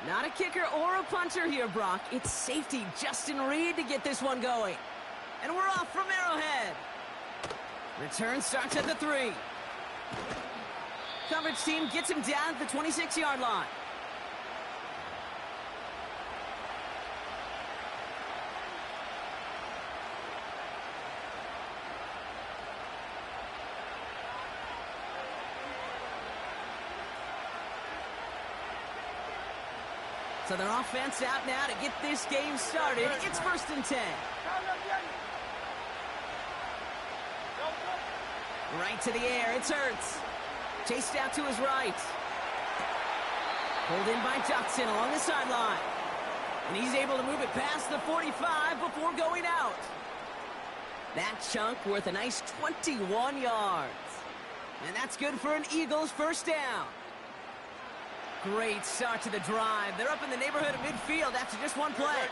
Not a kicker or a punter here, Brock. It's safety Justin Reed to get this one going. And we're off from Arrowhead. Return starts at the 3. Coverage team gets him down at the 26-yard line. So their offense out now to get this game started. It's 1st and 10. Right to the air, it's Ertz. Chased out to his right. Pulled in by Johnson along the sideline. And he's able to move it past the 45 before going out. That chunk worth a nice 21 yards. And that's good for an Eagles first down. Great start to the drive. They're up in the neighborhood of midfield after just one play.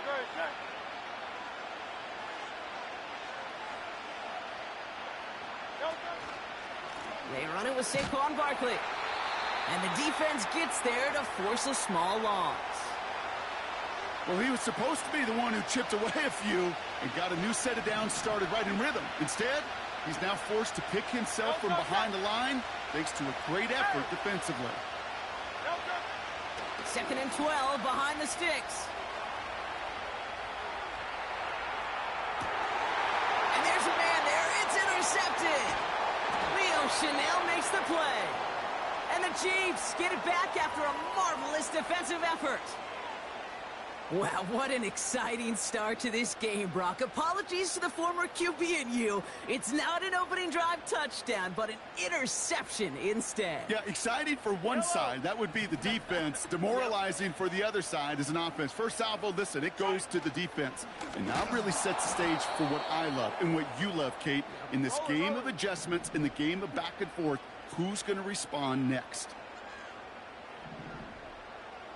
They run it with Saquon Barkley. And the defense gets there to force a small loss. Well, he was supposed to be the one who chipped away a few and got a new set of downs started right in rhythm. Instead, he's now forced to pick himself from behind the line thanks to a great effort defensively. 2nd and 12 behind the sticks. And there's a man there. It's intercepted. Leo Chanel makes the play. And the Chiefs get it back after a marvelous defensive effort. Wow, what an exciting start to this game, Brock. Apologies to the former QB and you. It's not an opening drive touchdown, but an interception instead. Yeah, exciting for one side. That would be the defense. Demoralizing for the other side as an offense. First salvo, listen, it goes to the defense. And now it really sets the stage for what I love and what you love, Kate. In this game of adjustments, in the game of back and forth, who's going to respond next?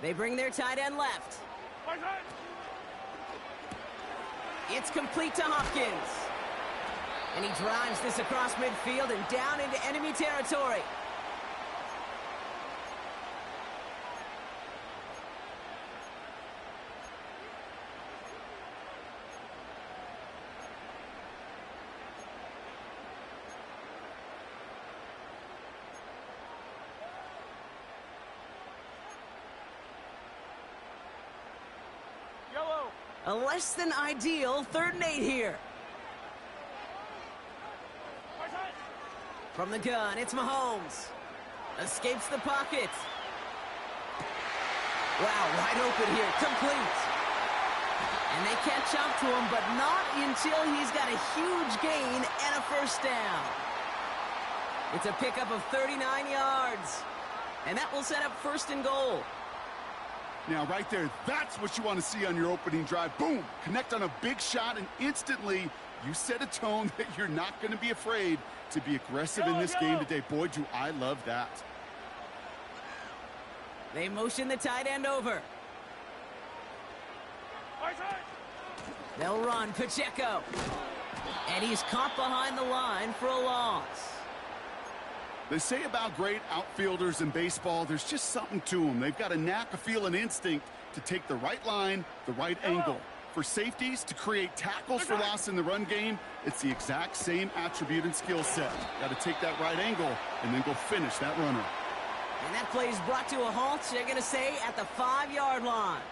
They bring their tight end left. It's complete to Hopkins. And he drives this across midfield and down into enemy territory. A less than ideal 3rd and 8 here. From the gun, it's Mahomes. Escapes the pocket. Wow, wide open here, complete. And they catch up to him, but not until he's got a huge gain and a first down. It's a pickup of 39 yards. And that will set up 1st and goal. Now, right there, that's what you want to see on your opening drive. Boom! Connect on a big shot, and instantly you set a tone that you're not going to be afraid to be aggressive in this game today. Boy, do I love that. They motion the tight end over. They'll run Pacheco. And he's caught behind the line for a loss. They say about great outfielders in baseball, there's just something to them. They've got a knack, a feel, an instinct to take the right line, the right angle. For safeties, to create tackles for loss in the run game, it's the exact same attribute and skill set. Got to take that right angle and then go finish that runner. And that play is brought to a halt, they're going to say, at the 5-yard line.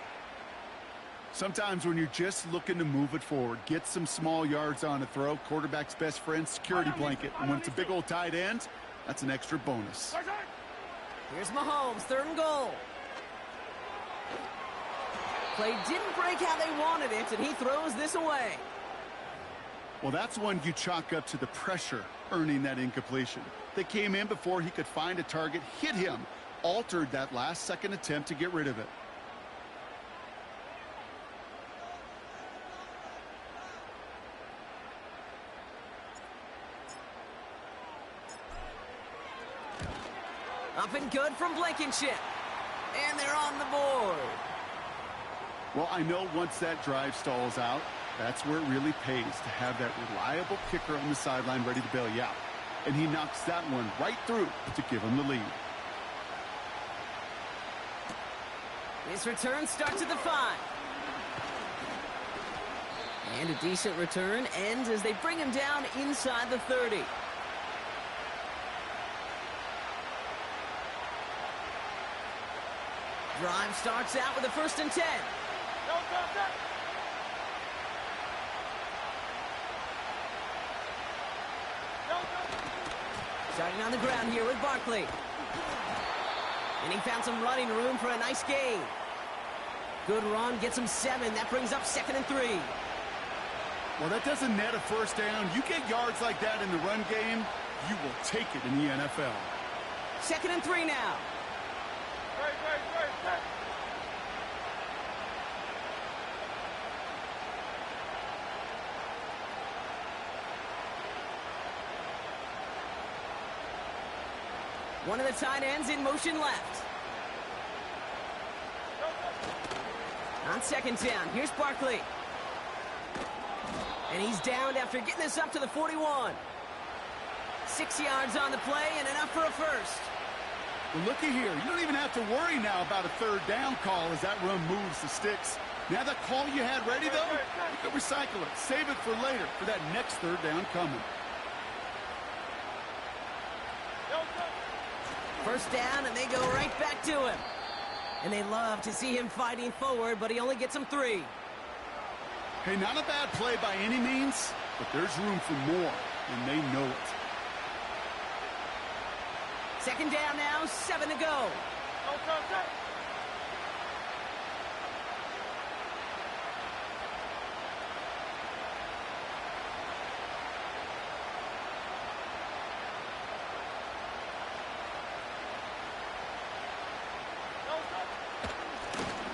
Sometimes when you're just looking to move it forward, get some small yards on a throw, quarterback's best friend, security blanket. And when it's a big old tight end, that's an extra bonus. Here's Mahomes, 3rd and goal. Play didn't break how they wanted it, and he throws this away. Well, that's one you chalk up to the pressure earning that incompletion. They came in before he could find a target, hit him, altered that last-second attempt to get rid of it. Up and good from Blankenship. And they're on the board. Well, I know once that drive stalls out, that's where it really pays to have that reliable kicker on the sideline ready to bail you out. And he knocks that one right through to give him the lead. This return starts at the 5. And a decent return ends as they bring him down inside the 30. Drive starts out with a 1st and 10. Starting on the ground here with Barkley. And he found some running room for a nice gain. Good run, gets him 7. That brings up 2nd and 3. Well, that doesn't net a 1st down. You get yards like that in the run game, you will take it in the NFL. 2nd and 3 now. One of the tight ends in motion left. On 2nd down, here's Barkley. And he's downed after getting this up to the 41. 6 yards on the play and enough for a 1st. Well, looky here. You don't even have to worry now about a 3rd down call as that run moves the sticks. Now that call you had ready, though, you can recycle it. Save it for later for that next 3rd down coming. 1st down, and they go right back to him. And they love to see him fighting forward, but he only gets them 3. Hey, not a bad play by any means, but there's room for more, and they know it. 2nd down now, 7 to go.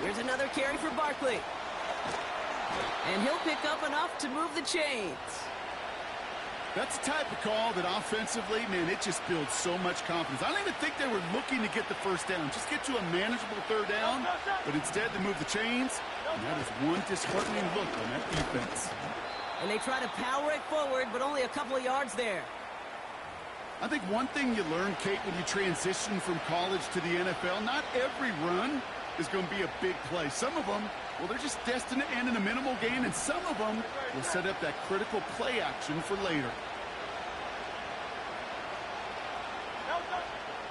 Here's another carry for Barkley. And he'll pick up enough to move the chains. That's the type of call that offensively, man, it just builds so much confidence. I don't even think they were looking to get the 1st down. Just get to a manageable 3rd down. But instead, they move the chains. And that is one disheartening look on that defense. And they try to power it forward, but only a couple of yards there. I think one thing you learn, Kate, when you transition from college to the NFL, not every run is going to be a big play. Some of them, well, they're just destined to end in a minimal gain, and some of them will set up that critical play action for later.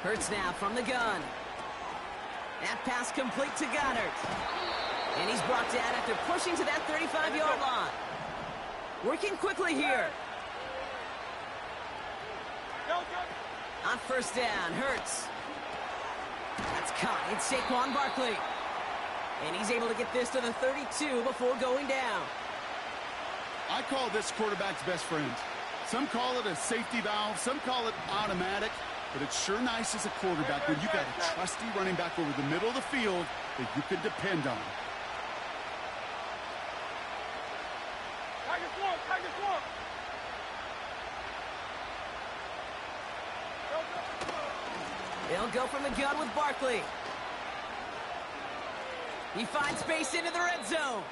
Hurts now from the gun. That pass complete to Goddard. And he's brought down after pushing to that 35-yard line. Working quickly here. On 1st down, Hurts. That's caught. It's Saquon Barkley. And he's able to get this to the 32 before going down. I call this quarterback's best friend. Some call it a safety valve. Some call it automatic. But it's sure nice as a quarterback when you got a trusty running back over the middle of the field that you can depend on. They'll go from the gun with Barkley. He finds space into the red zone.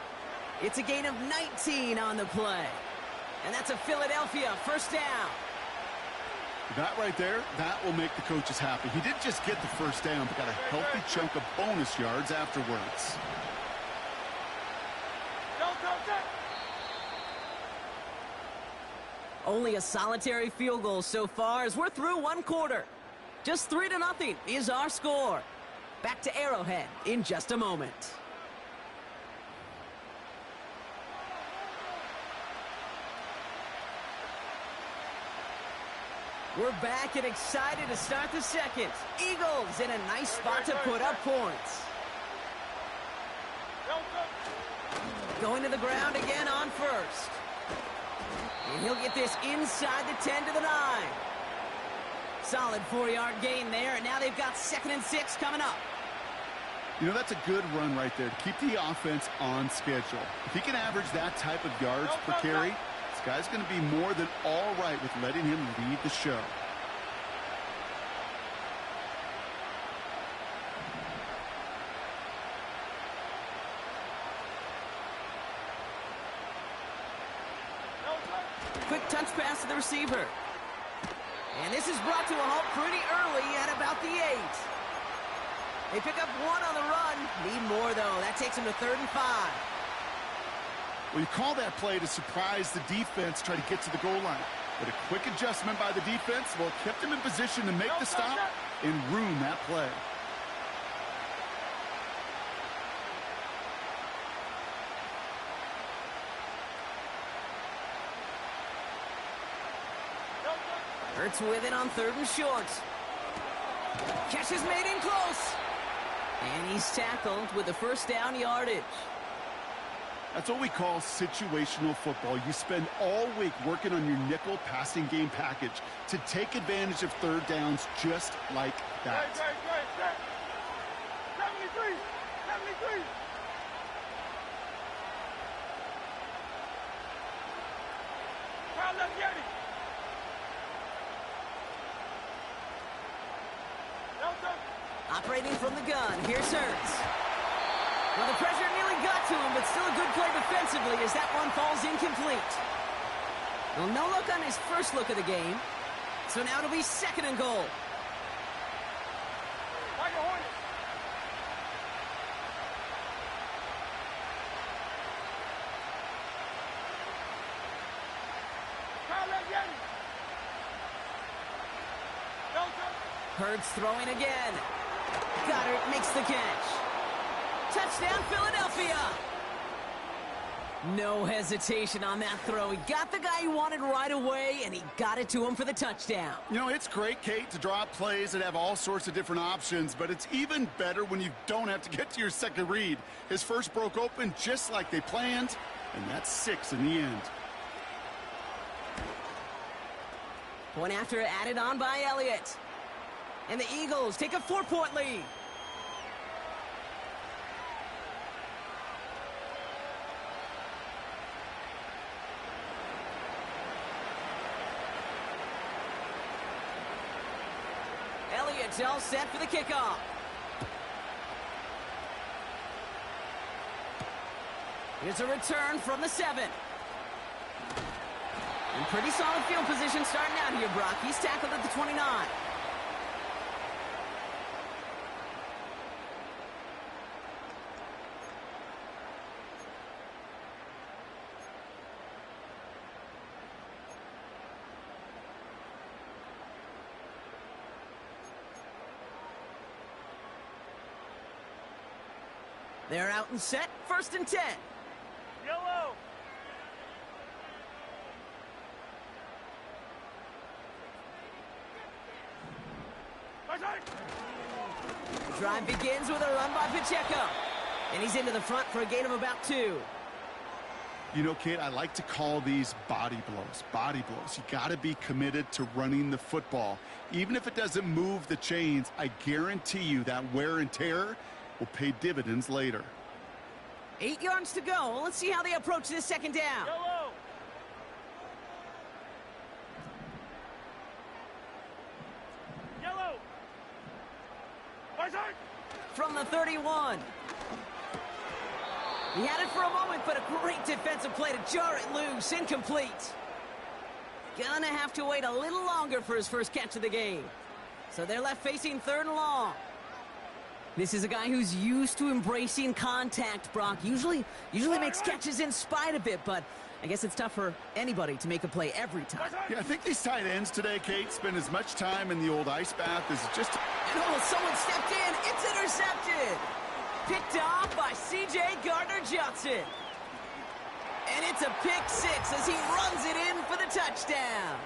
It's a gain of 19 on the play. And that's a Philadelphia 1st down. That right there, that will make the coaches happy. He didn't just get the 1st down, but got a healthy chunk of bonus yards afterwards. Only a solitary field goal so far as we're through 1 quarter. Just 3-0 is our score. Back to Arrowhead in just a moment. We're back and excited to start the 2nd. Eagles in a nice spot to put up points. Going to the ground again on 1st. And he'll get this inside the 10 to the 9. Solid 4-yard gain there, and now they've got 2nd and 6 coming up. You know, that's a good run right there to keep the offense on schedule. If he can average that type of yards per carry, this guy's going to be more than all right with letting him lead the show. Quick touch pass to the receiver. And this is brought to a halt pretty early at about the 8. They pick up one on the run. Need more, though. That takes them to 3rd and 5. Well, you call that play to surprise the defense, try to get to the goal line. But a quick adjustment by the defense, well, kept them in position to make the stop and ruin that play. Hurts with it on 3rd and short. Catch is made in close. And he's tackled with the first down yardage. That's what we call situational football. You spend all week working on your nickel passing game package to take advantage of 3rd downs just like that. 73. Operating from the gun, here's Streetz. Well, the pressure nearly got to him, but still a good play defensively as that one falls incomplete. Well, no look on his first look of the game. So now it'll be 2nd and goal. Hurts throwing again. Goddard makes the catch. Touchdown, Philadelphia! No hesitation on that throw. He got the guy he wanted right away, and he got it to him for the touchdown. You know, it's great, Kate, to draw up plays that have all sorts of different options, but it's even better when you don't have to get to your second read. His first broke open just like they planned, and that's 6 in the end. Point after added on by Elliott. And the Eagles take a 4-point lead. Elliott's all set for the kickoff. Here's a return from the 7. And pretty solid field position starting out here, Brock. He's tackled at the 29. They're out and set, 1st and 10. Yellow. The drive begins with a run by Pacheco. And he's into the front for a gain of about 2. You know, Kate, I like to call these body blows. Body blows. You got to be committed to running the football. Even if it doesn't move the chains, I guarantee you that wear and tear will pay dividends later. 8 yards to go. Let's see how they approach this 2nd down. Yellow. Yellow. From the 31. He had it for a moment, but a great defensive play to jar it loose. Incomplete. Gonna have to wait a little longer for his first catch of the game. So they're left facing 3rd and long. This is a guy who's used to embracing contact, Brock. Usually makes catches in spite of it, but I guess it's tough for anybody to make a play every time. Yeah, I think these tight ends today, Kate, spend as much time in the old ice bath as just... And oh, someone stepped in. It's intercepted. Picked off by C.J. Gardner-Johnson. And it's a pick 6 as he runs it in for the touchdown.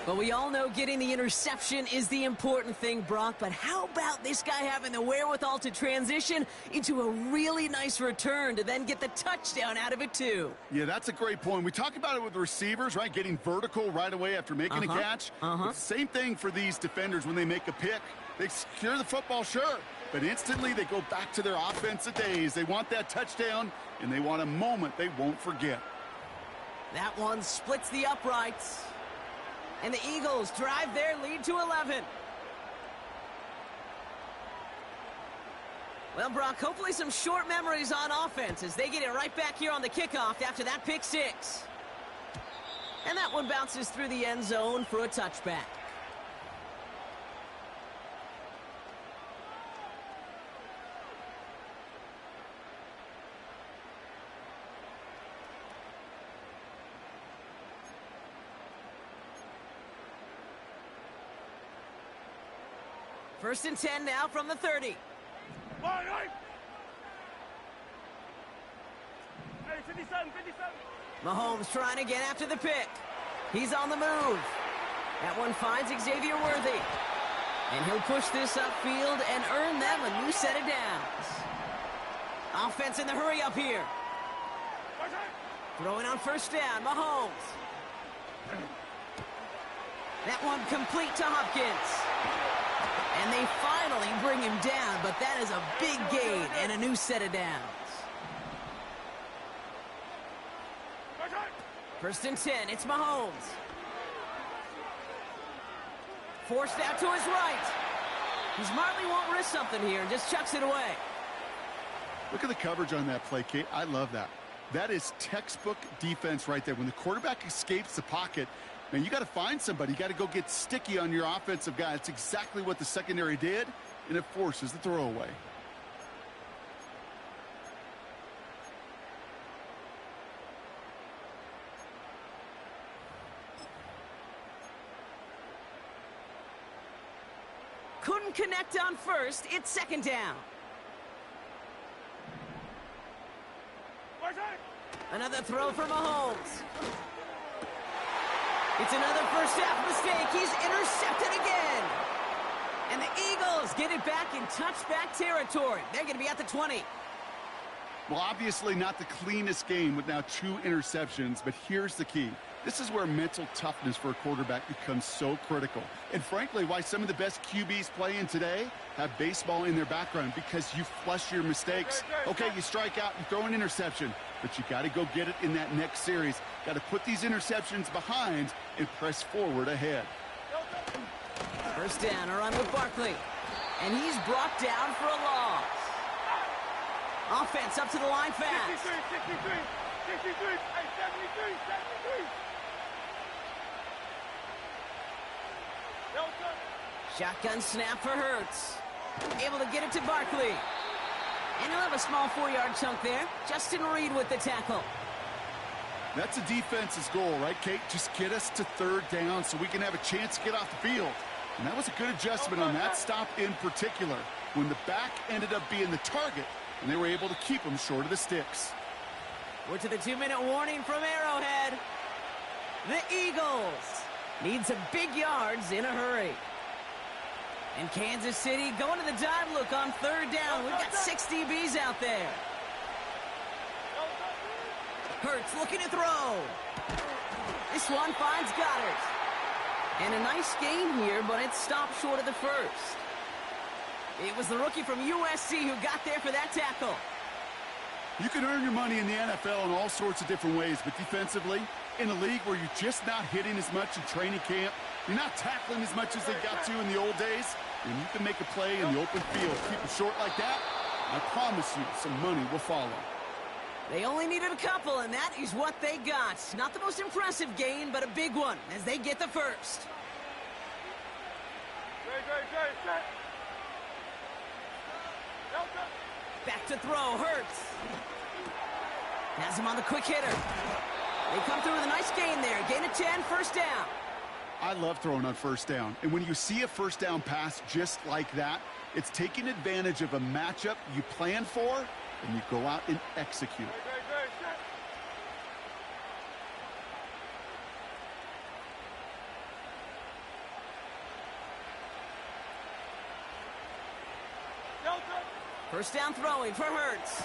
But we all know getting the interception is the important thing, Brock. But how about this guy having the wherewithal to transition into a really nice return to then get the touchdown out of it, too? Yeah, that's a great point. We talk about it with receivers, right? Getting vertical right away after making a catch. It's the same thing for these defenders when they make a pick. They secure the football, sure. But instantly they go back to their offensive days. They want that touchdown, and they want a moment they won't forget. That one splits the uprights. And the Eagles drive their lead to 11. Well, Brock, hopefully some short memories on offense as they get it right back here on the kickoff after that pick 6. And that one bounces through the end zone for a touchback. First and 10 now from the 30. Mahomes trying to get after the pick. He's on the move. That one finds Xavier Worthy. And he'll push this upfield and earn them a new set of downs. Offense in the hurry up here. Throwing on first down, Mahomes. That one complete to Hopkins. And they finally bring him down, but that is a big gain and a new set of downs. First and 10, it's Mahomes. Forced out to his right. He smartly won't risk something here and just chucks it away. Look at the coverage on that play, Kate. I love that. That is textbook defense right there. When the quarterback escapes the pocket, man, you got to find somebody. You got to go get sticky on your offensive guy. That's exactly what the secondary did, and it forces the throwaway. Couldn't connect on first. It's second down. Another throw for Mahomes. It's another first half mistake. He's intercepted again. And the Eagles get it back in touchback territory. They're going to be at the 20. Well, obviously not the cleanest game with now 2 interceptions, but here's the key. This is where mental toughness for a quarterback becomes so critical. And frankly, why some of the best QBs playing today have baseball in their background, because you flush your mistakes. Okay, you strike out, you throw an interception, but you got to go get it in that next series. Got to put these interceptions behind and press forward ahead. First down, a run with Barkley. And he's brought down for a loss. Offense up to the line fast. 63, 73, 73. Shotgun snap for Hurts. Able to get it to Barkley. And he'll have a small 4-yard chunk there. Justin Reed with the tackle. That's a defense's goal, right, Kate? Just get us to third down so we can have a chance to get off the field. And that was a good adjustment on that stop in particular, when the back ended up being the target, and they were able to keep him short of the sticks. We're to the 2-minute warning from Arrowhead. The Eagles need some big yards in a hurry. And Kansas City going to the dive look on third down. We've got 6 DBs out there. Hurts looking to throw. This one finds Goddard. And a nice gain here, but it stopped short of the first. It was the rookie from USC who got there for that tackle. You can earn your money in the NFL in all sorts of different ways, but defensively, in a league where you're just not hitting as much in training camp, you're not tackling as much as they got to in the old days, and you can make a play in the open field. Keep it short like that, I promise you some money will follow. They only needed a couple, and that is what they got. Not the most impressive gain, but a big one as they get the first. Back to throw, Hurts. Has him on the quick hitter. They come through with a nice gain there. Gain of 10, first down. I love throwing on first down. And when you see a first down pass just like that, it's taking advantage of a matchup you plan for, and you go out and execute. First down throwing for Hurts.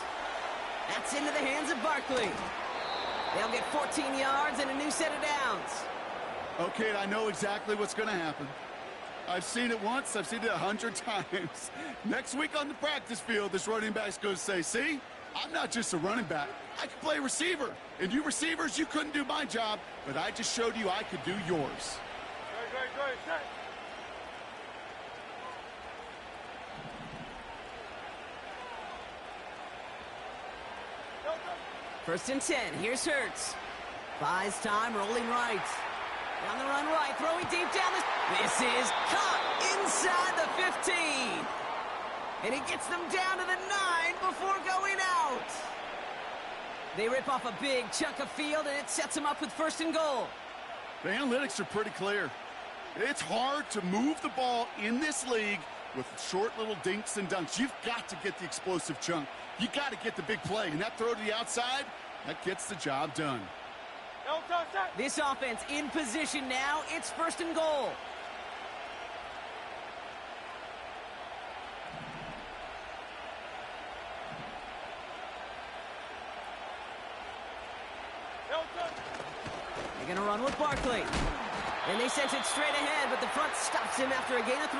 That's into the hands of Barkley. They'll get 14 yards and a new set of downs. Okay, I know exactly what's going to happen. I've seen it once. I've seen it 100 times. Next week on the practice field, this running back's going to say, see, I'm not just a running back. I can play receiver. And you receivers, you couldn't do my job, but I just showed you I could do yours. First and 10. Here's Hurts. Buys time, rolling right. Down the run right, throwing deep down the... This is caught inside the 15. And he gets them down to the 9 before going out. They rip off a big chunk of field, and it sets them up with first and goal. The analytics are pretty clear. It's hard to move the ball in this league With short little dinks and dunks, you've got to get the explosive chunk. You got to get the big play, and that throw to the outside, that gets the job done. This offense in position now. It's 1st and goal. They're going to run with Barkley. And they sent it straight ahead, but the front stops him after a gain of 3.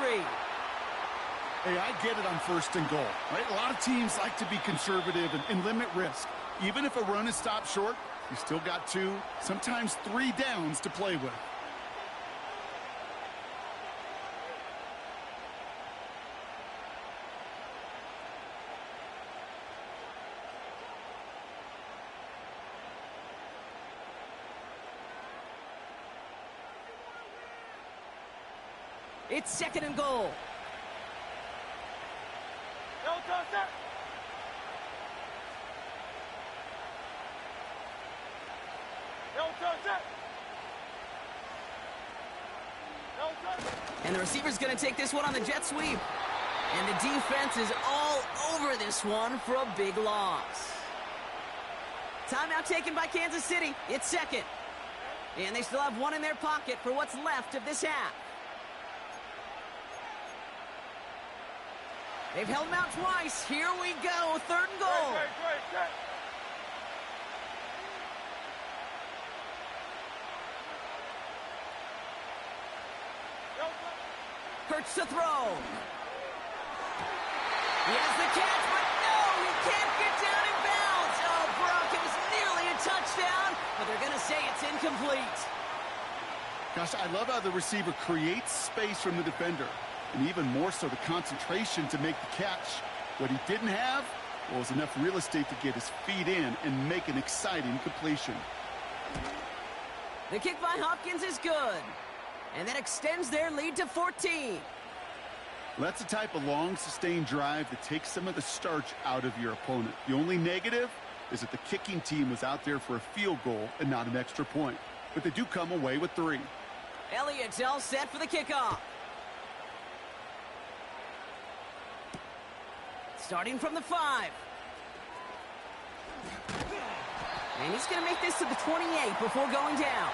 Hey, I get it on 1st and goal, right? A lot of teams like to be conservative and limit risk. Even if a run is stopped short, you still got 2, sometimes 3 downs to play with. It's 2nd and goal. And the receiver's going to take this one on the jet sweep. And the defense is all over this one for a big loss. Timeout taken by Kansas City. It's 2nd. And they still have 1 in their pocket for what's left of this half. They've held them out twice. Here we go. 3rd and goal. Hurts to throw. He has the catch, but no, he can't get down in bounds. Oh, Brock, it was nearly a touchdown, but they're going to say it's incomplete. Gosh, I love how the receiver creates space from the defender, and even more so the concentration to make the catch. What he didn't have was enough real estate to get his feet in and make an exciting completion. The kick by Hopkins is good, and that extends their lead to 14. That's the type of long, sustained drive that takes some of the starch out of your opponent. The only negative is that the kicking team was out there for a field goal and not an extra point. But they do come away with 3. Elliott's all set for the kickoff. Starting from the 5. And he's going to make this to the 28 before going down.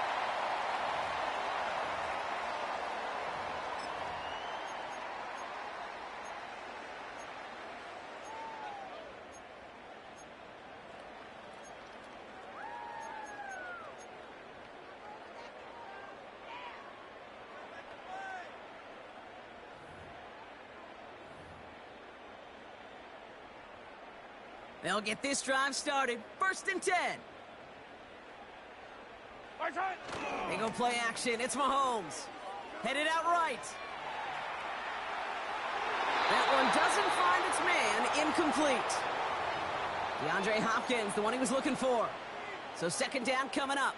They'll get this drive started. 1st and 10. They go play action. It's Mahomes. Headed out right. That one doesn't find its man. Incomplete. DeAndre Hopkins, the one he was looking for. So 2nd down coming up.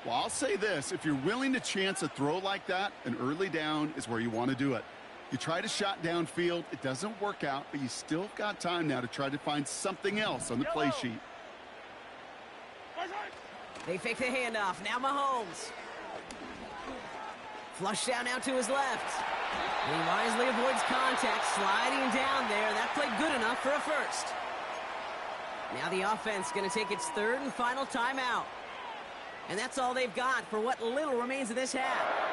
Well, I'll say this. If you're willing to chance a throw like that, an early down is where you want to do it. You try to shot downfield, it doesn't work out, but you still got time now to try to find something else on the play sheet. They fake the handoff. Now Mahomes. Flush down now to his left. He wisely avoids contact, sliding down there. That played good enough for a 1st. Now the offense going to take its 3rd and final timeout. And that's all they've got for what little remains of this half.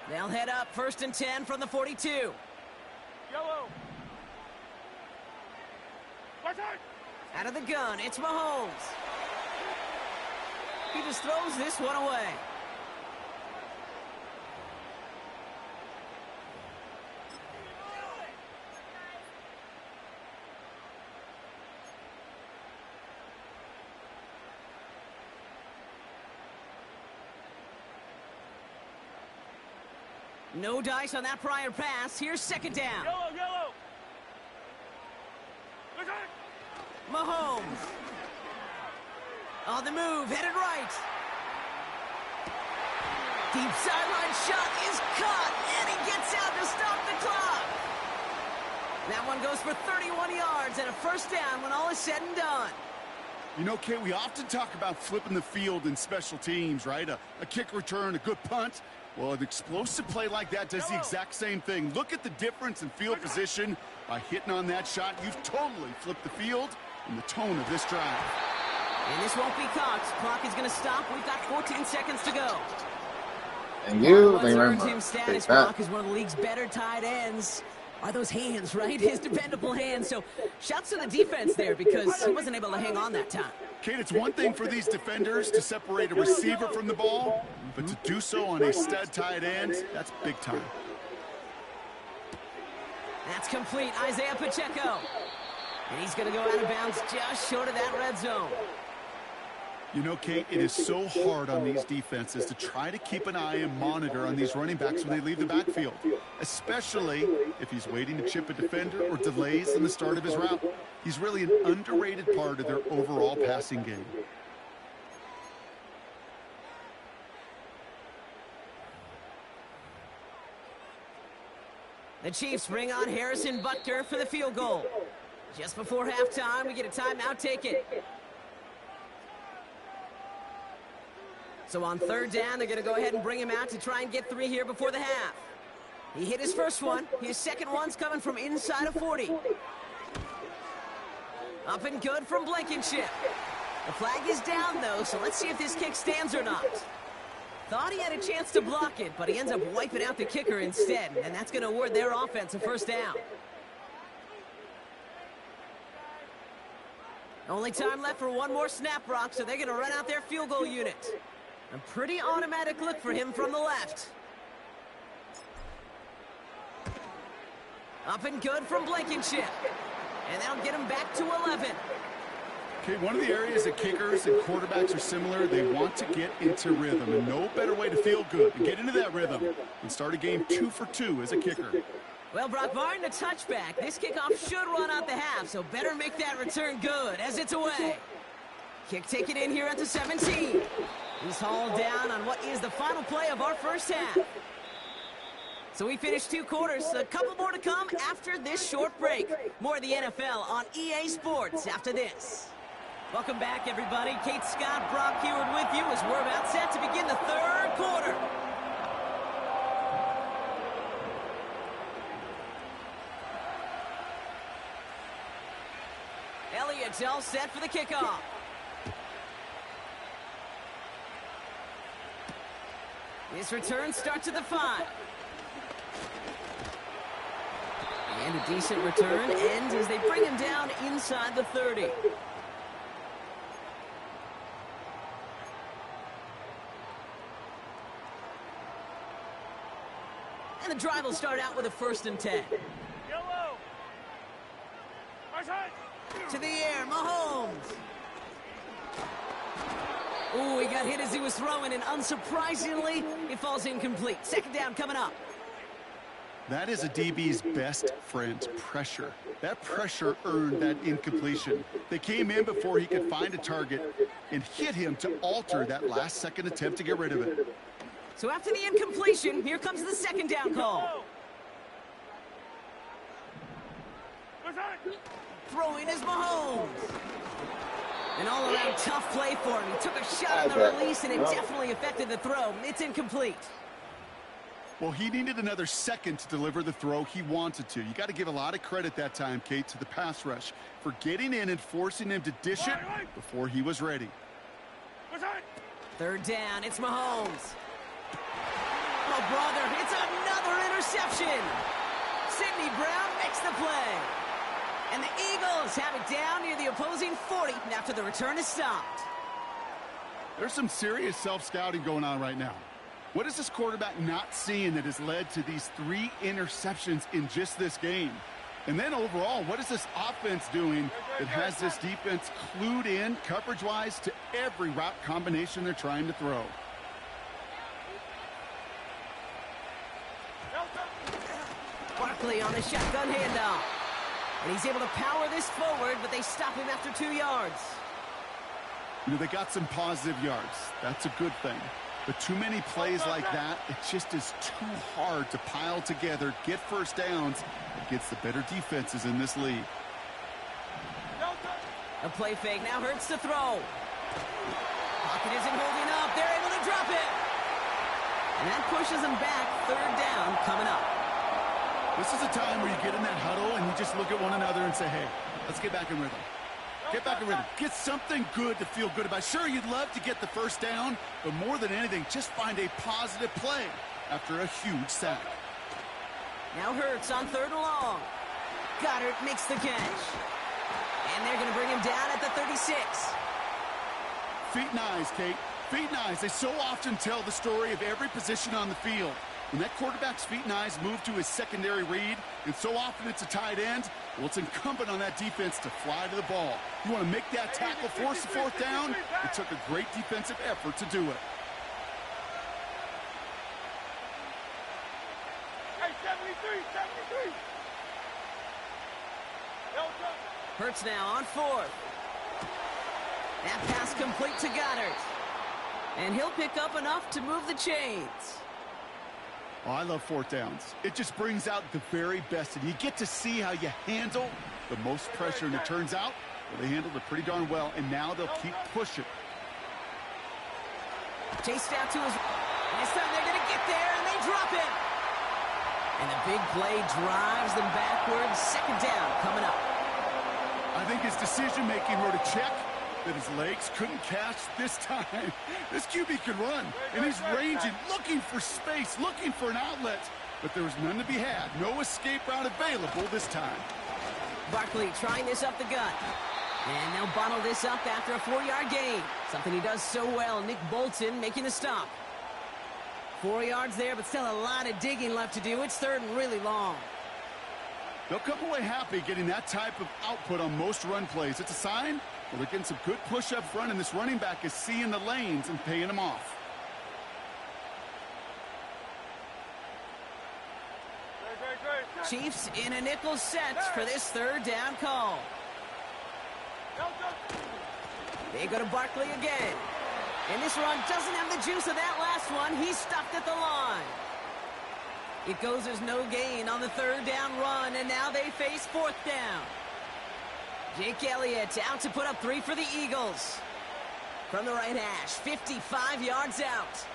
They'll head up 1st and 10 from the 42. Yellow. Out of the gun, it's Mahomes. He just throws this one away. No dice on that prior pass. Here's 2nd down. Yellow. Mahomes. On the move, headed right. Deep sideline shot is caught, and he gets out to stop the clock. That one goes for 31 yards and a 1st down when all is said and done. You know, Kate, we often talk about flipping the field in special teams, right? A kick return, a good punt. Well, an explosive play like that does the exact same thing. Look at the difference in field position. By hitting on that shot, you've totally flipped the field and the tone of this drive. And this won't be caught. Clock is going to stop. We've got 14 seconds to go. Thank you. Thank you very Team much. status. Brock is one of the league's better tight ends. Are those hands, right? His dependable hands. So shouts to the defense there because he wasn't able to hang on that time. Kate, it's one thing for these defenders to separate a receiver from the ball, but to do so on a stud tight end, that's big time. That's complete. Isaiah Pacheco. And he's going to go out of bounds just short of that red zone. You know, Kate, it is so hard on these defenses to try to keep an eye and monitor on these running backs when they leave the backfield, especially if he's waiting to chip a defender or delays in the start of his route. He's really an underrated part of their overall passing game. The Chiefs bring on Harrison Butker for the field goal. Just before halftime, we get a timeout taken. So on third down, they're going to go ahead and bring him out to try and get 3 here before the half. He hit his first one. His second one's coming from inside of 40. Up and good from Blankenship. The flag is down, though, so let's see if this kick stands or not. Thought he had a chance to block it, but he ends up wiping out the kicker instead, and that's going to award their offense a first down. Only time left for one more snap, Brock, so they're going to run out their field goal unit. A pretty automatic look for him from the left. Up and good from Blankenship. And that'll get him back to 11. Okay, one of the areas that kickers and quarterbacks are similar, they want to get into rhythm. And no better way to feel good and get into that rhythm and start a game 2 for 2 as a kicker. Well, Brock, barring the touchback, this kickoff should run out the half, so better make that return good as it's away. Kick taken in here at the 17. He's hauled down on what is the final play of our first half. So we finished 2 quarters, a couple more to come after this short break. More of the NFL on EA Sports after this. Welcome back, everybody. Kate Scott, Brock Heward with you as we're about set to begin the third quarter. Elliott's all set for the kickoff. This return starts at the 5. And a decent return ends as they bring him down inside the 30. And the drive will start out with a 1st and 10. Yellow. To the air, Mahomes. Ooh, he got hit as he was throwing, and unsurprisingly, it falls incomplete. 2nd down coming up. That is a DB's best friend, pressure. That pressure earned that incompletion. They came in before he could find a target and hit him to alter that last-second attempt to get rid of it. So after the incompletion, here comes the 2nd down call. Throwing is Mahomes. An all-around tough play for him. He took a shot on the release, and it definitely affected the throw. It's incomplete. Well, he needed another second to deliver the throw he wanted to. You got to give a lot of credit that time, Kate, to the pass rush for getting in and forcing him to dish it before he was ready. 3rd down, it's Mahomes. Oh, brother, it's another interception. Sidney Brown makes the play. And the Eagles have it down near the opposing 40 after the return is stopped. There's some serious self-scouting going on right now. What is this quarterback not seeing that has led to these 3 interceptions in just this game? And then overall, what is this offense doing that has this defense clued in coverage-wise to every route combination they're trying to throw? Barkley on the shotgun handoff. And he's able to power this forward, but they stop him after 2 yards. You know, they got some positive yards. That's a good thing. But too many plays like that, it just is too hard to pile together, get first downs against the better defenses in this league. A play fake now hurts to throw. Pocket isn't holding up. They're able to drop it. And that pushes them back. Third down coming up. This is a time where you get in that huddle and you just look at one another and say, hey, let's get back in rhythm. Get back in rhythm. Get something good to feel good about. Sure, you'd love to get the first down, but more than anything, just find a positive play after a huge sack. Now Hurts on 3rd and long. Goddard makes the catch. And they're going to bring him down at the 36. Feet and eyes, Kate. Feet and eyes. They so often tell the story of every position on the field. When that quarterback's feet and eyes move to his secondary read, and so often it's a tight end, well, it's incumbent on that defense to fly to the ball. You want to make that tackle, force the 4th down? It took a great defensive effort to do it. Hey, 73. Hurts now on 4th. That pass complete to Goddard. And he'll pick up enough to move the chains. Oh, I love 4th downs. It just brings out the very best. And you get to see how you handle the most pressure. And it turns out, well, they handled it pretty darn well. And now they'll keep pushing. Chased out to his... And this time they're going to get there, and they drop it. And the big play drives them backwards. 2nd down coming up. I think his decision-making wrote a check that his legs couldn't catch this time. This QB can run, and he's ranging, looking for space, looking for an outlet. But there was none to be had. No escape route available this time. Barkley trying this up the gut. And they'll bottle this up after a 4-yard gain. Something he does so well. Nick Bolton making the stop. 4 yards there, but still a lot of digging left to do. It's 3rd and really long. They'll come away happy getting that type of output on most run plays. It's a sign. Well, they're getting some good push up front, and this running back is seeing the lanes and paying them off. Chiefs in a nickel set for this 3rd down call. They go to Barkley again. And this run doesn't have the juice of that last one. He's stopped at the line. It goes as no gain on the 3rd down run, and now they face 4th down. Jake Elliott out to put up 3 for the Eagles. From the right hash, 55 yards out.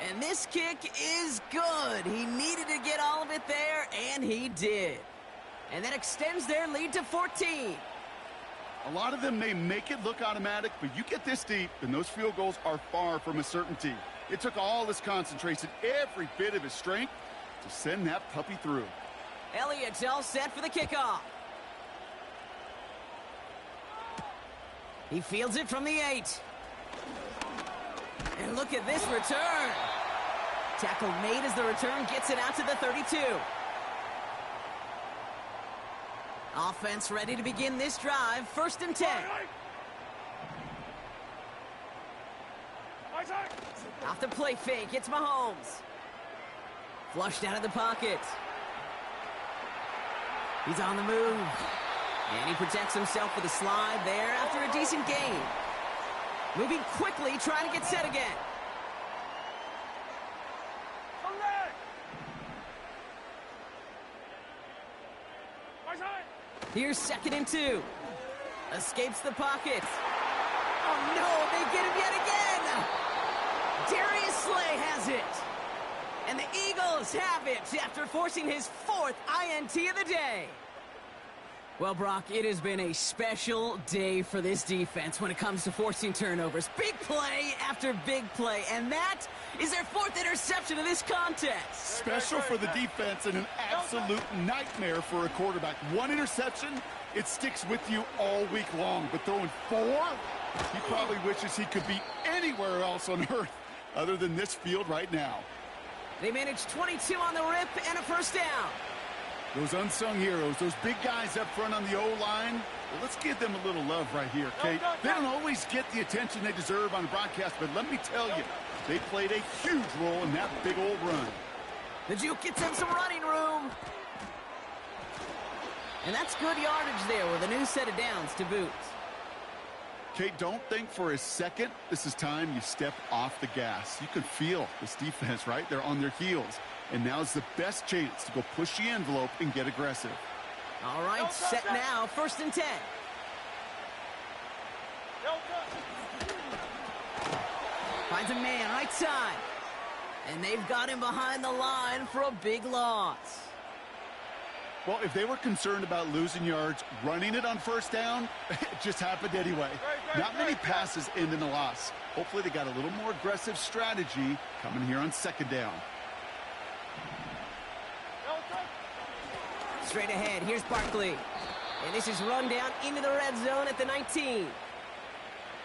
And this kick is good. He needed to get all of it there, and he did. And that extends their lead to 14. A lot of them may make it look automatic, but you get this deep, and those field goals are far from a certainty. It took all his concentration, every bit of his strength, to send that puppy through. Elliott's all set for the kickoff. He fields it from the 8. And look at this return. Tackle made as the return gets it out to the 32. Offense ready to begin this drive. 1st and 10. Off the play fake, it's Mahomes. Flushed out of the pocket. He's on the move. And he protects himself with a slide there after a decent gain. Moving quickly, trying to get set again. Here's 2nd and 2. Escapes the pocket. Oh no, they get him yet again. Darius Slay has it. And the Eagles have it after forcing his 4th INT of the day. Well, Brock, it has been a special day for this defense when it comes to forcing turnovers. Big play after big play, and that is their 4th interception of this contest. Special for the defense and an absolute nightmare for a quarterback. 1 interception, it sticks with you all week long. But throwing 4, he probably wishes he could be anywhere else on earth other than this field right now. They managed 22 on the rip and a 1st down. Those unsung heroes, those big guys up front on the O-line, well, let's give them a little love right here, Kate. They don't always get the attention they deserve on the broadcast, but let me tell you, they played a huge role in that big old run. The juke gets him some running room. And that's good yardage there with a new set of downs to boot. Kate, don't think for a second this is time you step off the gas. You can feel this defense, right? They're on their heels. And now's the best chance to go push the envelope and get aggressive. All right, set now, 1st and 10. Finds a man right side. And they've got him behind the line for a big loss. Well, if they were concerned about losing yards, running it on 1st down, it just happened anyway. Not many passes end in a loss. Hopefully they got a little more aggressive strategy coming here on 2nd down. Straight ahead, here's Barkley. And this is run down into the red zone at the 19.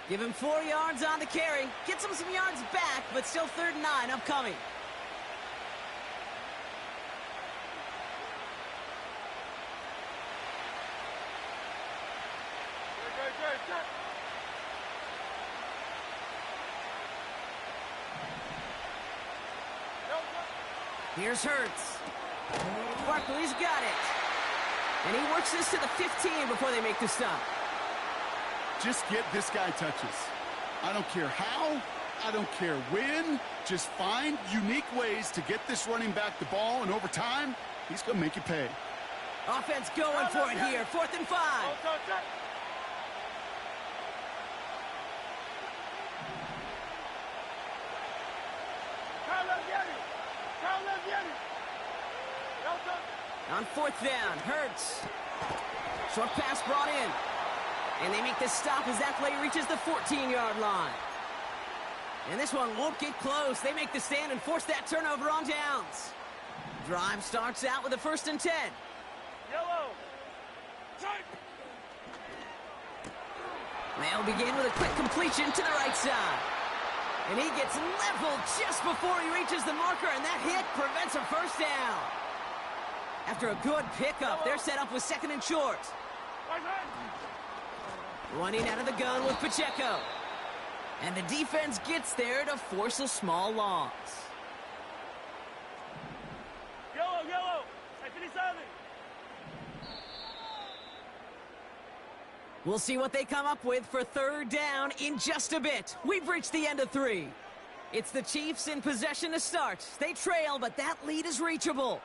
Give him 4 yards on the carry. Gets him some yards back, but still 3rd and 9 upcoming. Here's Hurts. Barkley's got it. And he works this to the 15 before they make the stop. Just get this guy touches. I don't care how, I don't care when. Just find unique ways to get this running back the ball, and over time, he's going to make you pay. Offense going for it here, 4th and 5. On 4th down, Hurts. Short pass brought in. And they make the stop as that play reaches the 14-yard line. And this one won't get close. They make the stand and force that turnover on downs. Drive starts out with a 1st and 10. Yellow. They'll begin with a quick completion to the right side. And he gets leveled just before he reaches the marker, and that hit prevents a 1st down. After a good pickup, they're set up with 2nd and short. Running out of the gun with Pacheco. And the defense gets there to force a small loss. Yellow. 57. We'll see what they come up with for 3rd down in just a bit. We've reached the end of 3. It's the Chiefs in possession to start. They trail, but that lead is reachable.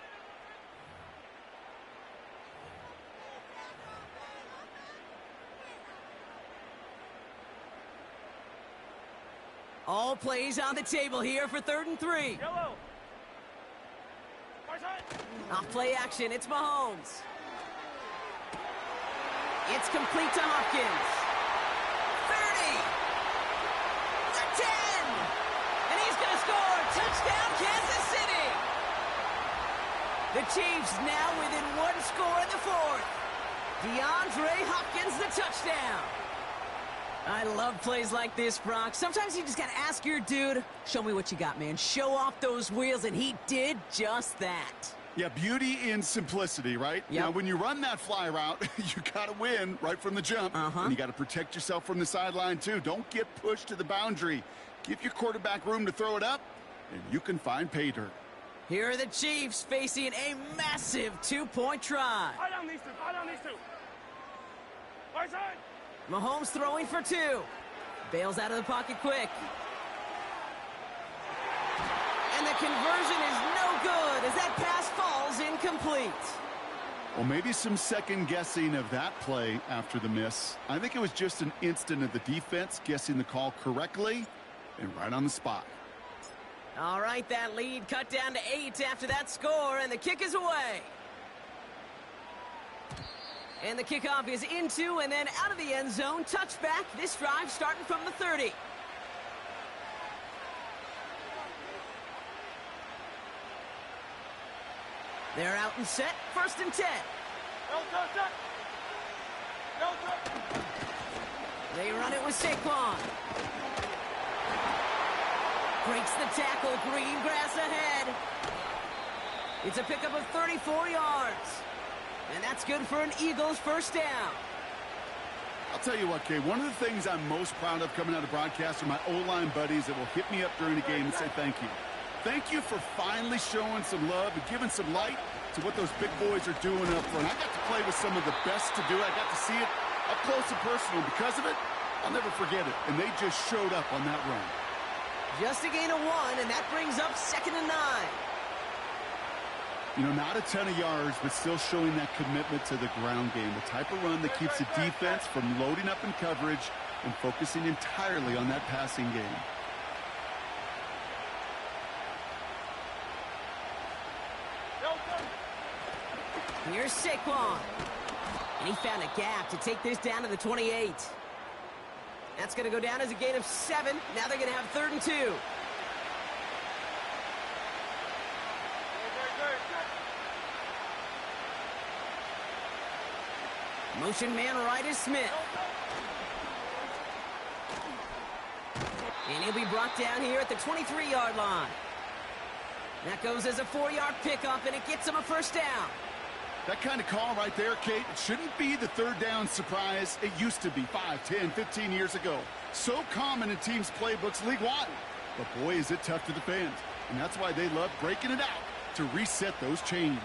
All plays on the table here for 3rd and 3. Yellow. Off play action, it's Mahomes. It's complete to Hopkins. 30. The 10. And he's going to score. Touchdown, Kansas City. The Chiefs now within 1 score in the 4th. DeAndre Hopkins, the touchdown. I love plays like this, Brock. Sometimes you just got to ask your dude, show me what you got, man. Show off those wheels, and he did just that. Yeah, beauty in simplicity, right? Yep. Now, when you run that fly route, you got to win right from the jump. And you got to protect yourself from the sideline, too. Don't get pushed to the boundary. Give your quarterback room to throw it up, and you can find pay dirt. Here are the Chiefs facing a massive 2-point try. I don't need to. Right side. Mahomes throwing for 2. Bails out of the pocket quick. And the conversion is no good as that pass falls incomplete. Well, maybe some second guessing of that play after the miss. I think it was just an instant of the defense guessing the call correctly and right on the spot. All right, that lead cut down to 8 after that score, and the kick is away. And the kickoff is into and then out of the end zone. Touchback, this drive starting from the 30. They're out and set, 1st and 10. They run it with Saquon. Breaks the tackle, green grass ahead. It's a pickup of 34 yards. And that's good for an Eagles 1st down. I'll tell you what, Kay, one of the things I'm most proud of coming out of broadcast are my O-line buddies that will hit me up during the game and say thank you. Thank you for finally showing some love and giving some light to what those big boys are doing up front. I got to play with some of the best to do it. I got to see it up close and personal. Because of it, I'll never forget it. And they just showed up on that run. Just a gain of 1, and that brings up 2nd and 9. You know, not a ton of yards, but still showing that commitment to the ground game. The type of run that keeps the defense from loading up in coverage and focusing entirely on that passing game. Here's Saquon. And he found a gap to take this down to the 28. That's going to go down as a gain of 7. Now they're going to have 3rd and 2. Motion man right is Smith. And he'll be brought down here at the 23-yard line. That goes as a 4-yard pickup, and it gets him a 1st down. That kind of call right there, Kate, it shouldn't be the 3rd down surprise. It used to be 5, 10, 15 years ago. So common in teams' playbooks league-wide. But boy, is it tough to defend. And that's why they love breaking it out to reset those chains.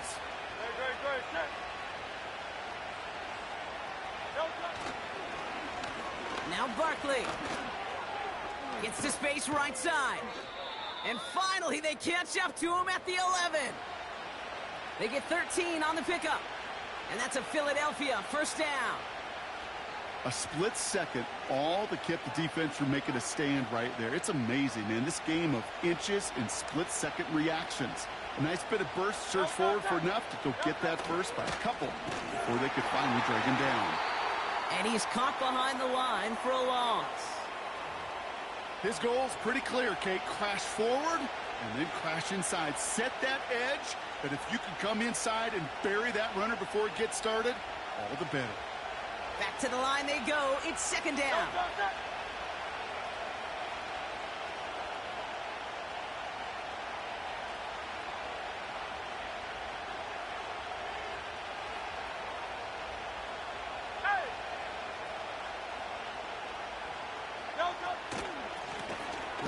Now Barkley gets to space right side. And finally, they catch up to him at the 11. They get 13 on the pickup. And that's a Philadelphia 1st down. A split second, all that kept the defense from making a stand right there. It's amazing, man. This game of inches and split-second reactions. A nice bit of burst, surge forward for enough to go get that first by a couple before they could finally drag him down. And he's caught behind the line for a loss. His goal's pretty clear, Kate. Crash forward and then crash inside. Set that edge, but if you can come inside and bury that runner before it gets started, all the better. Back to the line they go. It's 2nd down.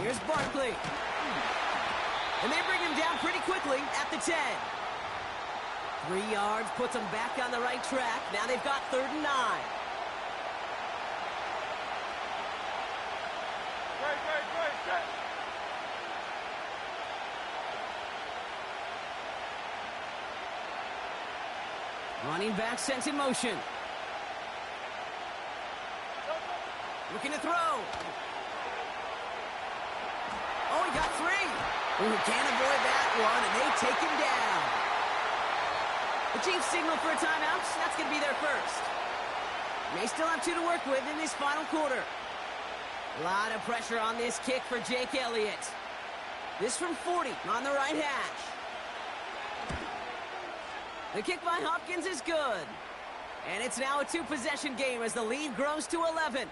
Here's Barkley. And they bring him down pretty quickly at the 10. 3 yards puts them back on the right track. Now they've got 3rd and 9. Running back sent in motion. Looking to throw. Oh, he got 3. Ooh, can't avoid that one, and they take him down. The Chiefs signal for a timeout. That's going to be their first. They still have 2 to work with in this final quarter. A lot of pressure on this kick for Jake Elliott. This from 40 on the right hash. The kick by Hopkins is good. And it's now a 2-possession game as the lead grows to 11.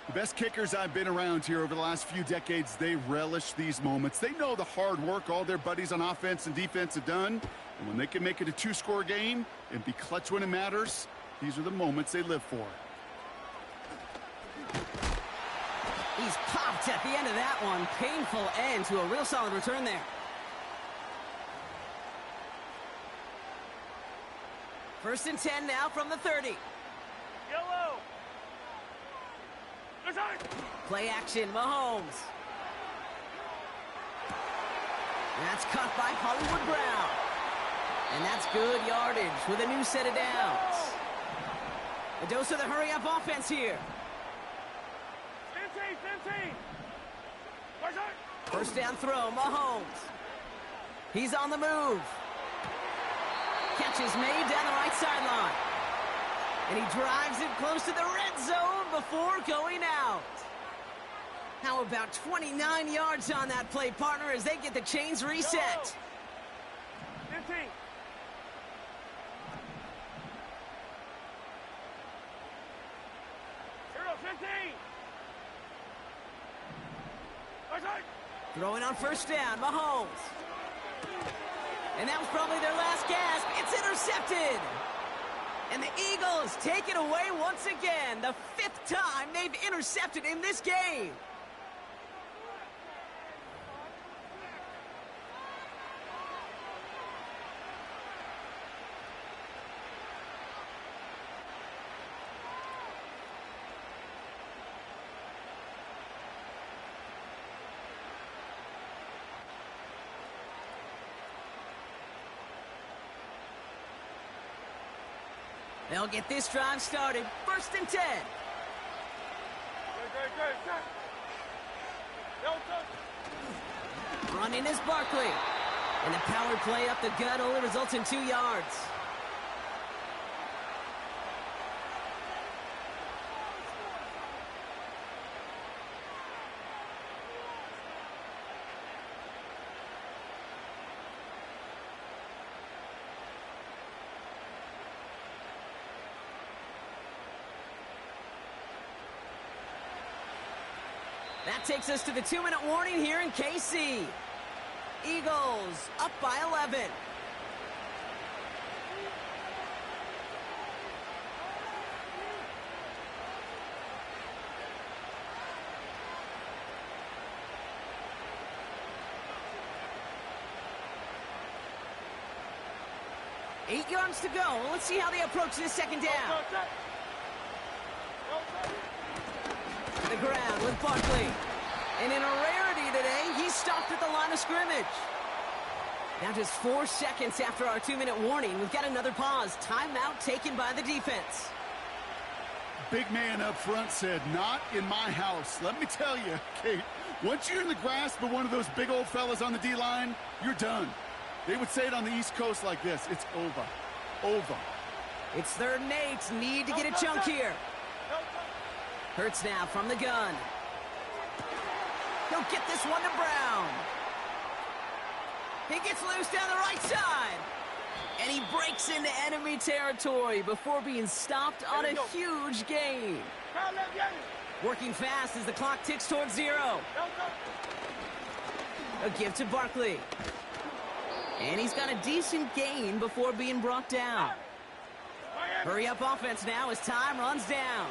The best kickers I've been around here over the last few decades, they relish these moments. They know the hard work all their buddies on offense and defense have done. And when they can make it a 2-score game and be clutch when it matters, these are the moments they live for. He's popped at the end of that one. Painful end to a real solid return there. First and 10 now from the 30. Yellow. Play action, Mahomes. That's caught by Hollywood Brown. And that's good yardage with a new set of downs. A dose of the hurry-up offense here. 15. 1st down throw, Mahomes. He's on the move. Catch is made down the right sideline. And he drives it close to the red zone before going out. How about 29 yards on that play, partner, as they get the chains reset? 15. Throwing on 1st down, Mahomes. And that was probably their last gasp. It's intercepted. And the Eagles take it away once again. The 5th time they've intercepted in this game. They'll get this drive started. 1st and 10. Running is Barkley. And the power play up the gut only results in 2 yards. That takes us to the 2-minute warning here in KC. Eagles up by 11. Eight yards to go. Let's see how they approach this 2nd down. The ground with Barkley. And in a rarity today, he stopped at the line of scrimmage. Now just 4 seconds after our 2-minute warning, we've got another pause. Timeout taken by the defense. Big man up front said, not in my house. Let me tell you, Kate, once you're in the grasp of one of those big old fellas on the D-line, you're done. They would say it on the East Coast like this, it's over. Over. It's 3rd and 8. Need to get a chunk here. Hurts now from the gun. He'll get this one to Brown. He gets loose down the right side. And he breaks into enemy territory before being stopped on a huge gain. Working fast as the clock ticks towards 0. A give to Barkley. And he's got a decent gain before being brought down. Hurry up offense now as time runs down.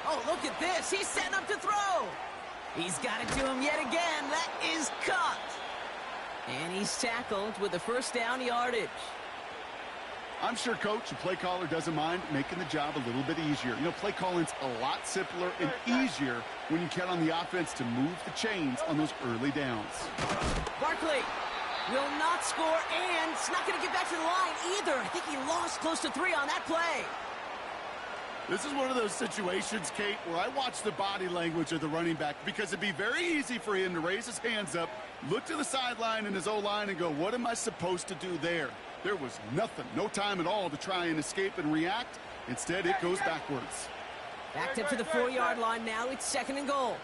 Oh, look at this. He's setting up to throw. He's got it to him yet again. That is caught. And he's tackled with the 1st down yardage. I'm sure coach and play caller doesn't mind making the job a little bit easier. You know, play calling's a lot simpler and easier when you count on the offense to move the chains on those early downs. Barkley will not score, and it's not going to get back to the line either. I think he lost close to 3 on that play. This is one of those situations, Kate, where I watch the body language of the running back because it'd be very easy for him to raise his hands up, look to the sideline in his O-line and go, what am I supposed to do there? There was nothing, no time at all to try and escape and react. Instead, it goes backwards. Backed up to the 4-yard line now. It's 2nd and goal.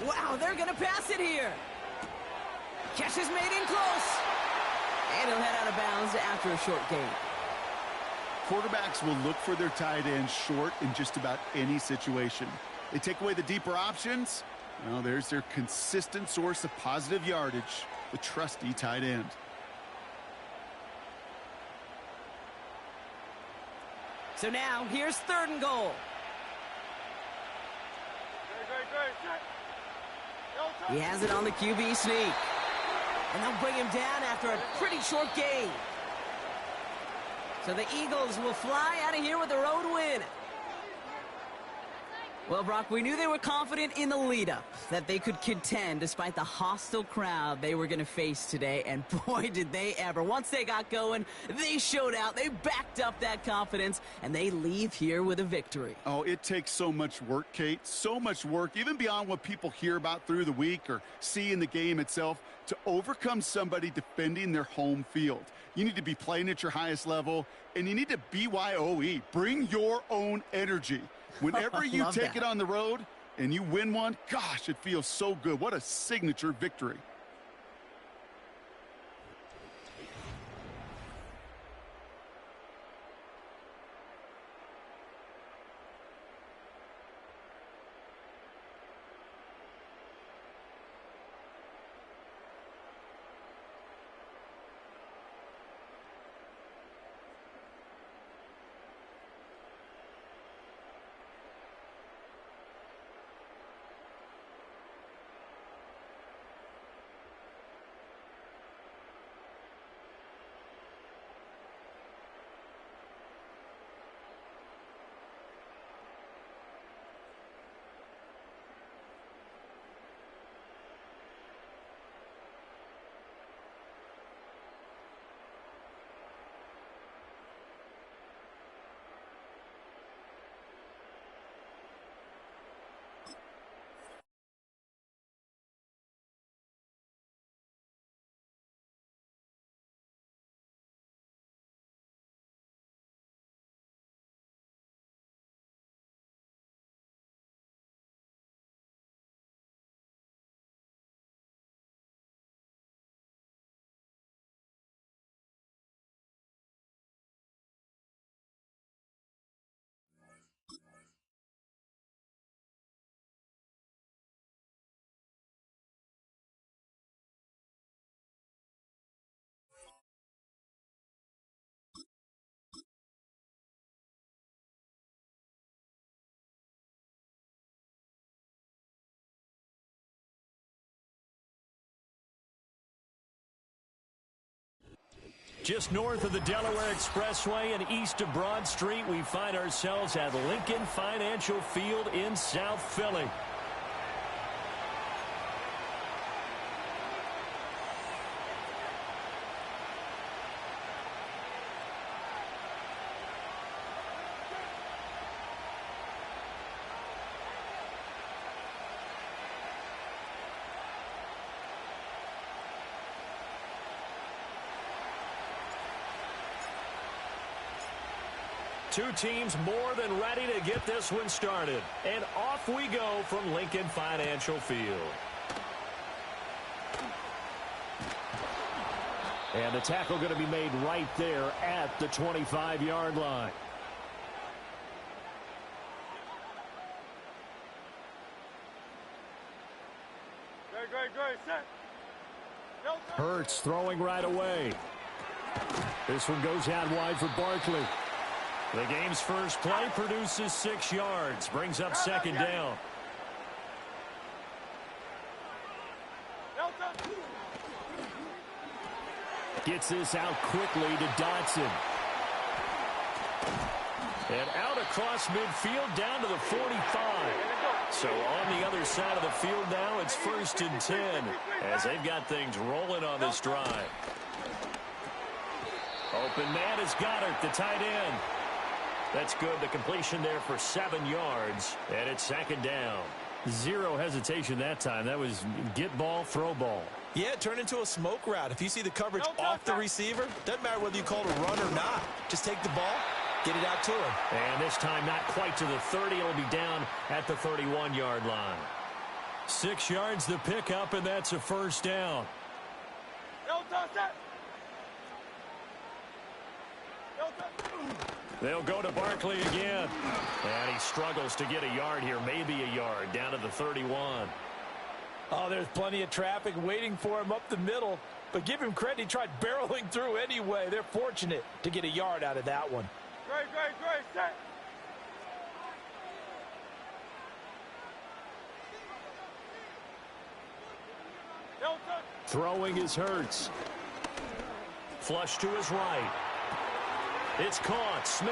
Wow, they're going to pass it here. Catch is made in close. And he'll head out of bounds after a short gain. Quarterbacks will look for their tight end short in just about any situation. They take away the deeper options. Well, there's their consistent source of positive yardage, the trusty tight end. So now, here's 3rd and goal. He has it on the QB sneak. And they'll bring him down after a pretty short gain. So the Eagles will fly out of here with a road win. Well, Brock, we knew they were confident in the lead-up, that they could contend despite the hostile crowd they were going to face today. And boy, did they ever. Once they got going, they showed out. They backed up that confidence, and they leave here with a victory. Oh, it takes so much work, Kate, so much work, even beyond what people hear about through the week or see in the game itself, to overcome somebody defending their home field. You need to be playing at your highest level, and you need to BYOE. Bring your own energy. Whenever you take it on the road and you win one, gosh, it feels so good. What a signature victory. Just north of the Delaware Expressway and east of Broad Street, we find ourselves at Lincoln Financial Field in South Philly. Two teams more than ready to get this one started. And off we go from Lincoln Financial Field. And the tackle going to be made right there at the 25-yard line. Great, set. Hurts throwing right away. This one goes out wide for Barkley. The game's first play produces 6 yards, brings up second down. Gets this out quickly to Dotson. And out across midfield down to the 45. So on the other side of the field now, it's 1st and 10 as they've got things rolling on this drive. Open man is Goddard, the tight end. That's good. The completion there for 7 yards, and it's second down. Zero hesitation that time. That was get ball, throw ball. Yeah, turn into a smoke route. If you see the coverage off the receiver, doesn't matter whether you call it a run or not. Just take the ball, get it out to him. And this time not quite to the 30. It'll be down at the 31-yard line. 6 yards the pickup, and that's a first down. They'll go to Barkley again. And he struggles to get a yard here, maybe a yard, down to the 31. Oh, there's plenty of traffic waiting for him up the middle. But give him credit, he tried barreling through anyway. They're fortunate to get a yard out of that one. Great, set. Throwing is Hurts. Flush to his right. It's caught. Smith.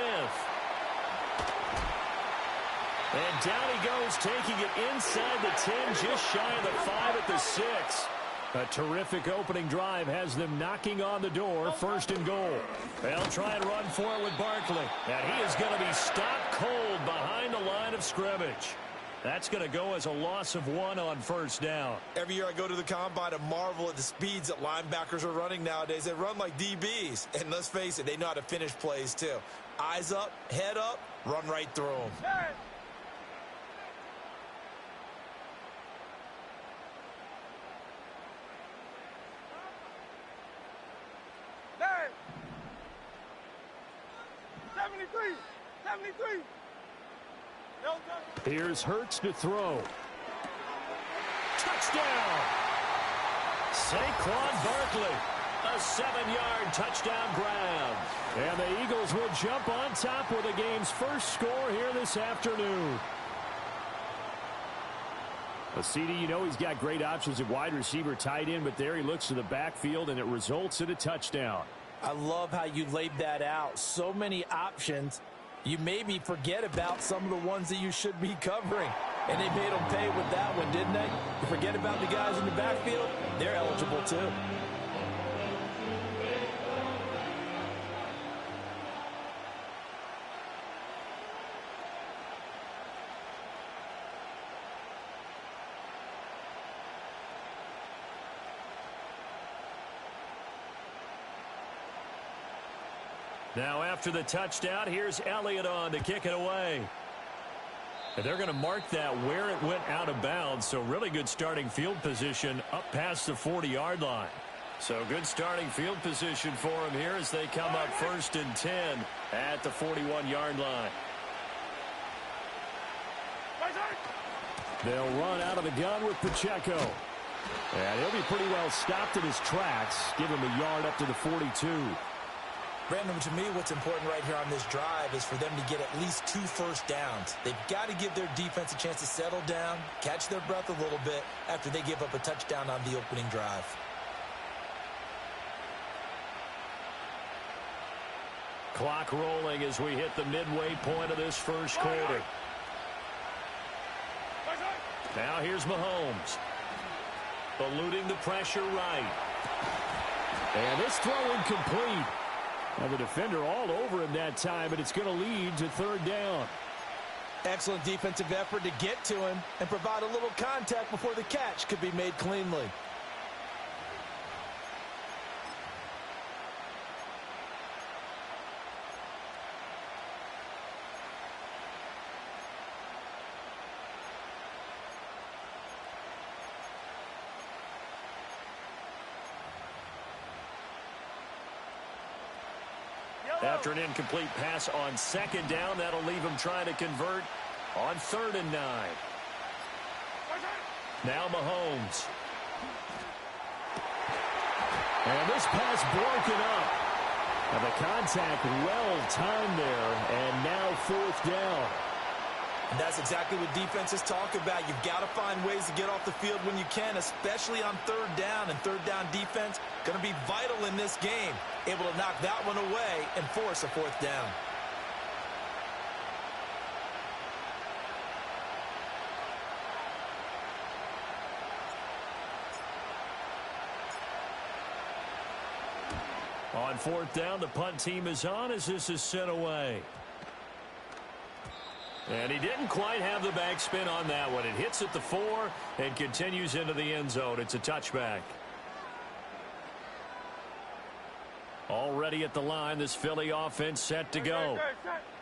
And down he goes, taking it inside the 10, just shy of the 5 at the 6. A terrific opening drive has them knocking on the door, 1st and goal. They'll try and run for it with Barkley. And he is going to be stopped cold behind the line of scrimmage. That's going to go as a loss of 1 on 1st down. Every year I go to the combine, I marvel at the speeds that linebackers are running nowadays. They run like DBs. And let's face it, they know how to finish plays too. Eyes up, head up, run right through them. Hey. Hey. 73. Here's Hurts to throw. Touchdown! Saquon Barkley. A 7-yard touchdown grab. And the Eagles will jump on top with the game's first score here this afternoon. Well, CD, you know he's got great options at wide receiver, tight end, but there he looks to the backfield, and it results in a touchdown. I love how you laid that out. So many options. You maybe forget about some of the ones that you should be covering. And they made them pay with that one, didn't they? You forget about the guys in the backfield, they're eligible too. Now after the touchdown, here's Elliott on to kick it away. And they're going to mark that where it went out of bounds. So really good starting field position up past the 40-yard line. So good starting field position for them here as they come up 1st and 10 at the 41-yard line. They'll run out of the gun with Pacheco. And he'll be pretty well stopped in his tracks. Give him a yard up to the 42. Brandon, to me, what's important right here on this drive is for them to get at least 2 first downs. They've got to give their defense a chance to settle down, catch their breath a little bit after they give up a touchdown on the opening drive. Clock rolling as we hit the midway point of this first quarter. Now here's Mahomes. Eluding the pressure right. And this throw incomplete. And the defender all over him that time, and it's going to lead to third down. Excellent defensive effort to get to him and provide a little contact before the catch could be made cleanly. After an incomplete pass on second down, that'll leave him trying to convert on 3rd and 9. Now Mahomes. And this pass broken up. And the contact well timed there, and now 4th down. And that's exactly what defenses talk about. You've got to find ways to get off the field when you can, especially on 3rd down. And 3rd down defense going to be vital in this game. Able to knock that one away and force a 4th down. On 4th down, the punt team is on as this is sent away. And he didn't quite have the backspin on that one. It hits at the 4 and continues into the end zone. It's a touchback. Already at the line, this Philly offense set to go.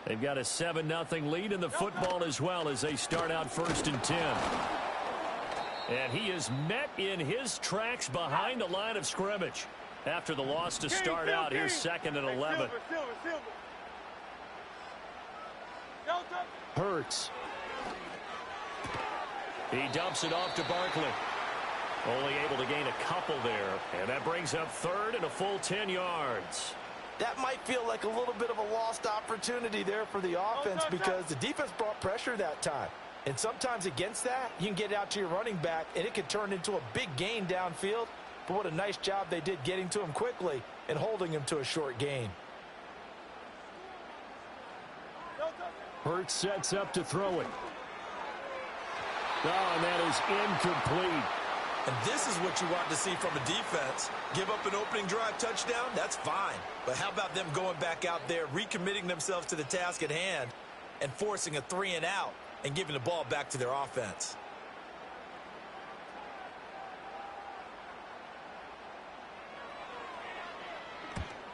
They've got a 7-0 lead in the football as well as they start out 1st and 10. And he is met in his tracks behind the line of scrimmage. After the loss to start out, here's 2nd and 11. Hurts. He dumps it off to Barkley. Only able to gain a couple there. And that brings up 3rd and a full 10 yards. That might feel like a little bit of a lost opportunity there for the offense because the defense brought pressure that time. And sometimes against that, you can get out to your running back, and it could turn into a big gain downfield. But what a nice job they did getting to him quickly and holding him to a short gain. Hurts sets up to throw it. Oh, and that is incomplete. And this is what you want to see from a defense. Give up an opening drive touchdown, that's fine. But how about them going back out there, recommitting themselves to the task at hand, and forcing a 3-and-out and giving the ball back to their offense?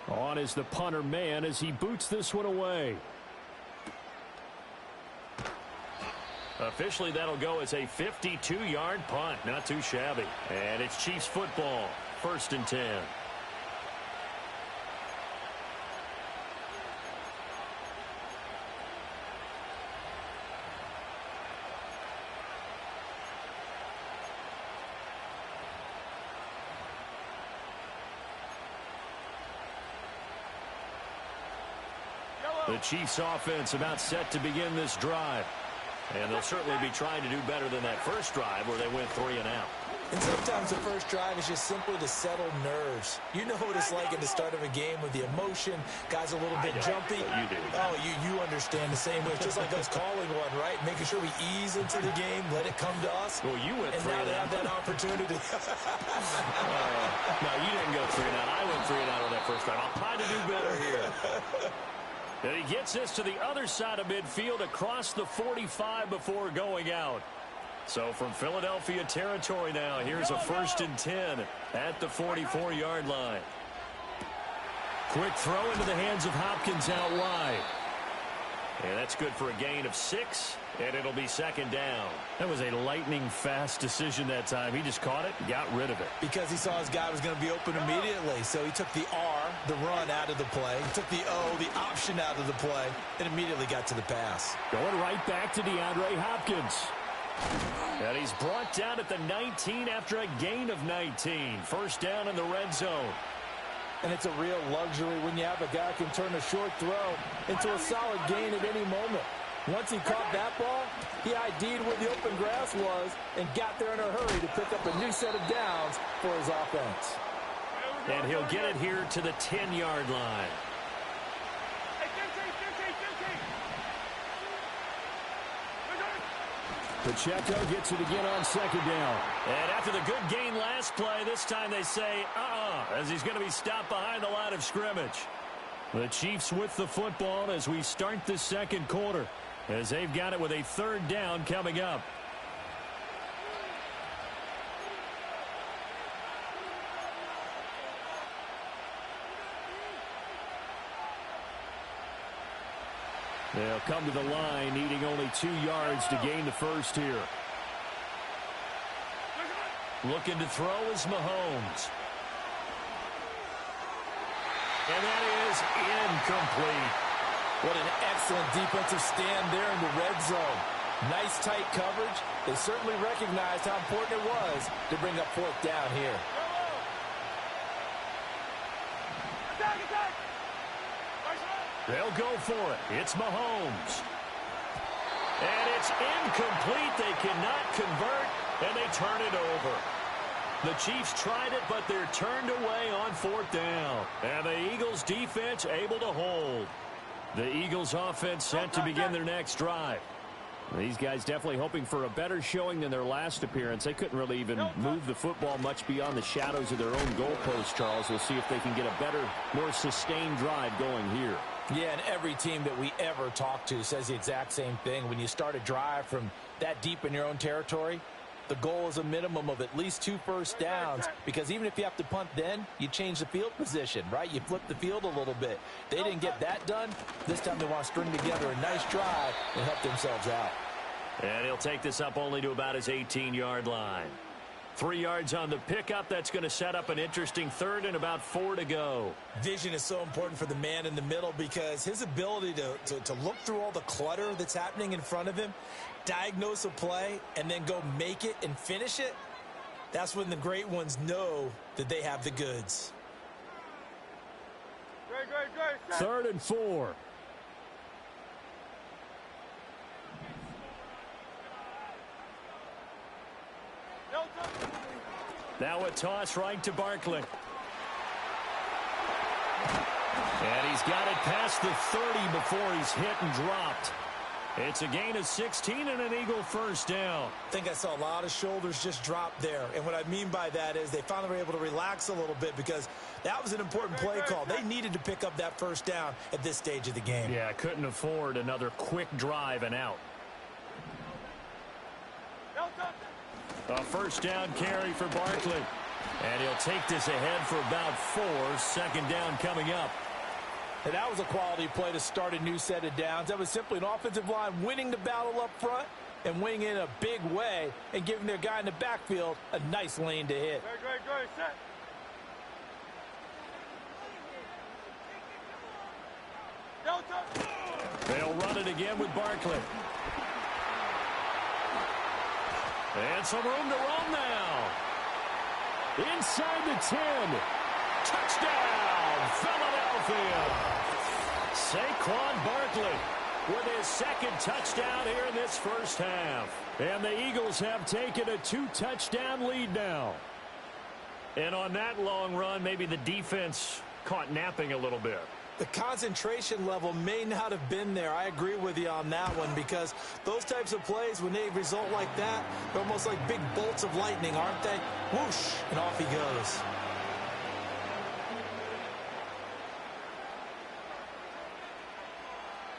On is the punter man as he boots this one away. Officially, that'll go as a 52-yard punt. Not too shabby. And it's Chiefs football. 1st and 10. The Chiefs offense about set to begin this drive. And they'll certainly be trying to do better than that first drive where they went 3-and-out. And sometimes the first drive is just simply to settle nerves. You know what it's like at the start of a game with the emotion. Guys a little bit jumpy. You do. Oh, you understand the same way. It's just like us calling one, right? Making sure we ease into the game, let it come to us. Well, you went 3-and-out. And now they have that opportunity. No, you didn't go 3-and-out. I went 3-and-out on that first drive. I'll try to do better here. And he gets this to the other side of midfield across the 45 before going out. So from Philadelphia territory now, here's a 1st and 10 at the 44-yard line. Quick throw into the hands of Hopkins out wide. And that's good for a gain of 6, and it'll be 2nd down. That was a lightning-fast decision that time. He just caught it and got rid of it. Because he saw his guy was going to be open immediately. So he took the R, the run, out of the play. He took the O, the option, out of the play, and immediately got to the pass. Going right back to DeAndre Hopkins. And he's brought down at the 19 after a gain of 19. 1st down in the red zone. And it's a real luxury when you have a guy who can turn a short throw into a solid gain at any moment. Once he caught that ball, he ID'd where the open grass was and got there in a hurry to pick up a new set of downs for his offense. And he'll get it here to the 10-yard line. Pacheco gets it again on second down. And after the good gain last play, this time they say, as he's going to be stopped behind the line of scrimmage. The Chiefs with the football as we start the second quarter, as they've got it with a third down coming up. They'll come to the line, needing only 2 yards to gain the first here. Looking to throw is Mahomes. And that is incomplete. What an excellent defensive stand there in the red zone. Nice tight coverage. They certainly recognized how important it was to bring up fourth down here. They'll go for it. It's Mahomes. And it's incomplete. They cannot convert, and they turn it over. The Chiefs tried it, but they're turned away on fourth down. And the Eagles defense able to hold. The Eagles offense set to begin their next drive. These guys definitely hoping for a better showing than their last appearance. They couldn't really even move the football much beyond the shadows of their own goalpost, Charles. We'll see if they can get a better, more sustained drive going here. Yeah, and every team that we ever talk to says the exact same thing. When you start a drive from that deep in your own territory, the goal is a minimum of at least 2 first downs, because even if you have to punt then, you change the field position, right? You flip the field a little bit. They didn't get that done. This time they want to string together a nice drive and help themselves out. And he'll take this up only to about his 18-yard line. 3 yards on the pickup. That's going to set up an interesting third and about 4 to go. Vision is so important for the man in the middle, because his ability to look through all the clutter that's happening in front of him, diagnose a play, and then go make it and finish it, that's when the great ones know that they have the goods. Third and 4. Now a toss right to Barkley. And he's got it past the 30 before he's hit and dropped. It's a gain of 16 and an Eagle first down. I think I saw a lot of shoulders just drop there. And what I mean by that is they finally were able to relax a little bit, because that was an important play call. They needed to pick up that first down at this stage of the game. Yeah, couldn't afford another quick drive and out. A first down carry for Barkley. And he'll take this ahead for about 4. Second down coming up. And that was a quality play to start a new set of downs. That was simply an offensive line winning the battle up front and winning in a big way and giving their guy in the backfield a nice lane to hit. Great, set. They'll run it again with Barkley. And some room to run now. Inside the 10. Touchdown, Philadelphia. Saquon Barkley with his second touchdown here in this first half. And the Eagles have taken a 2-touchdown lead now. And on that long run, maybe the defense caught napping a little bit. The concentration level may not have been there. I agree with you on that one, because those types of plays, when they result like that, they're almost like big bolts of lightning, aren't they? Whoosh, and off he goes.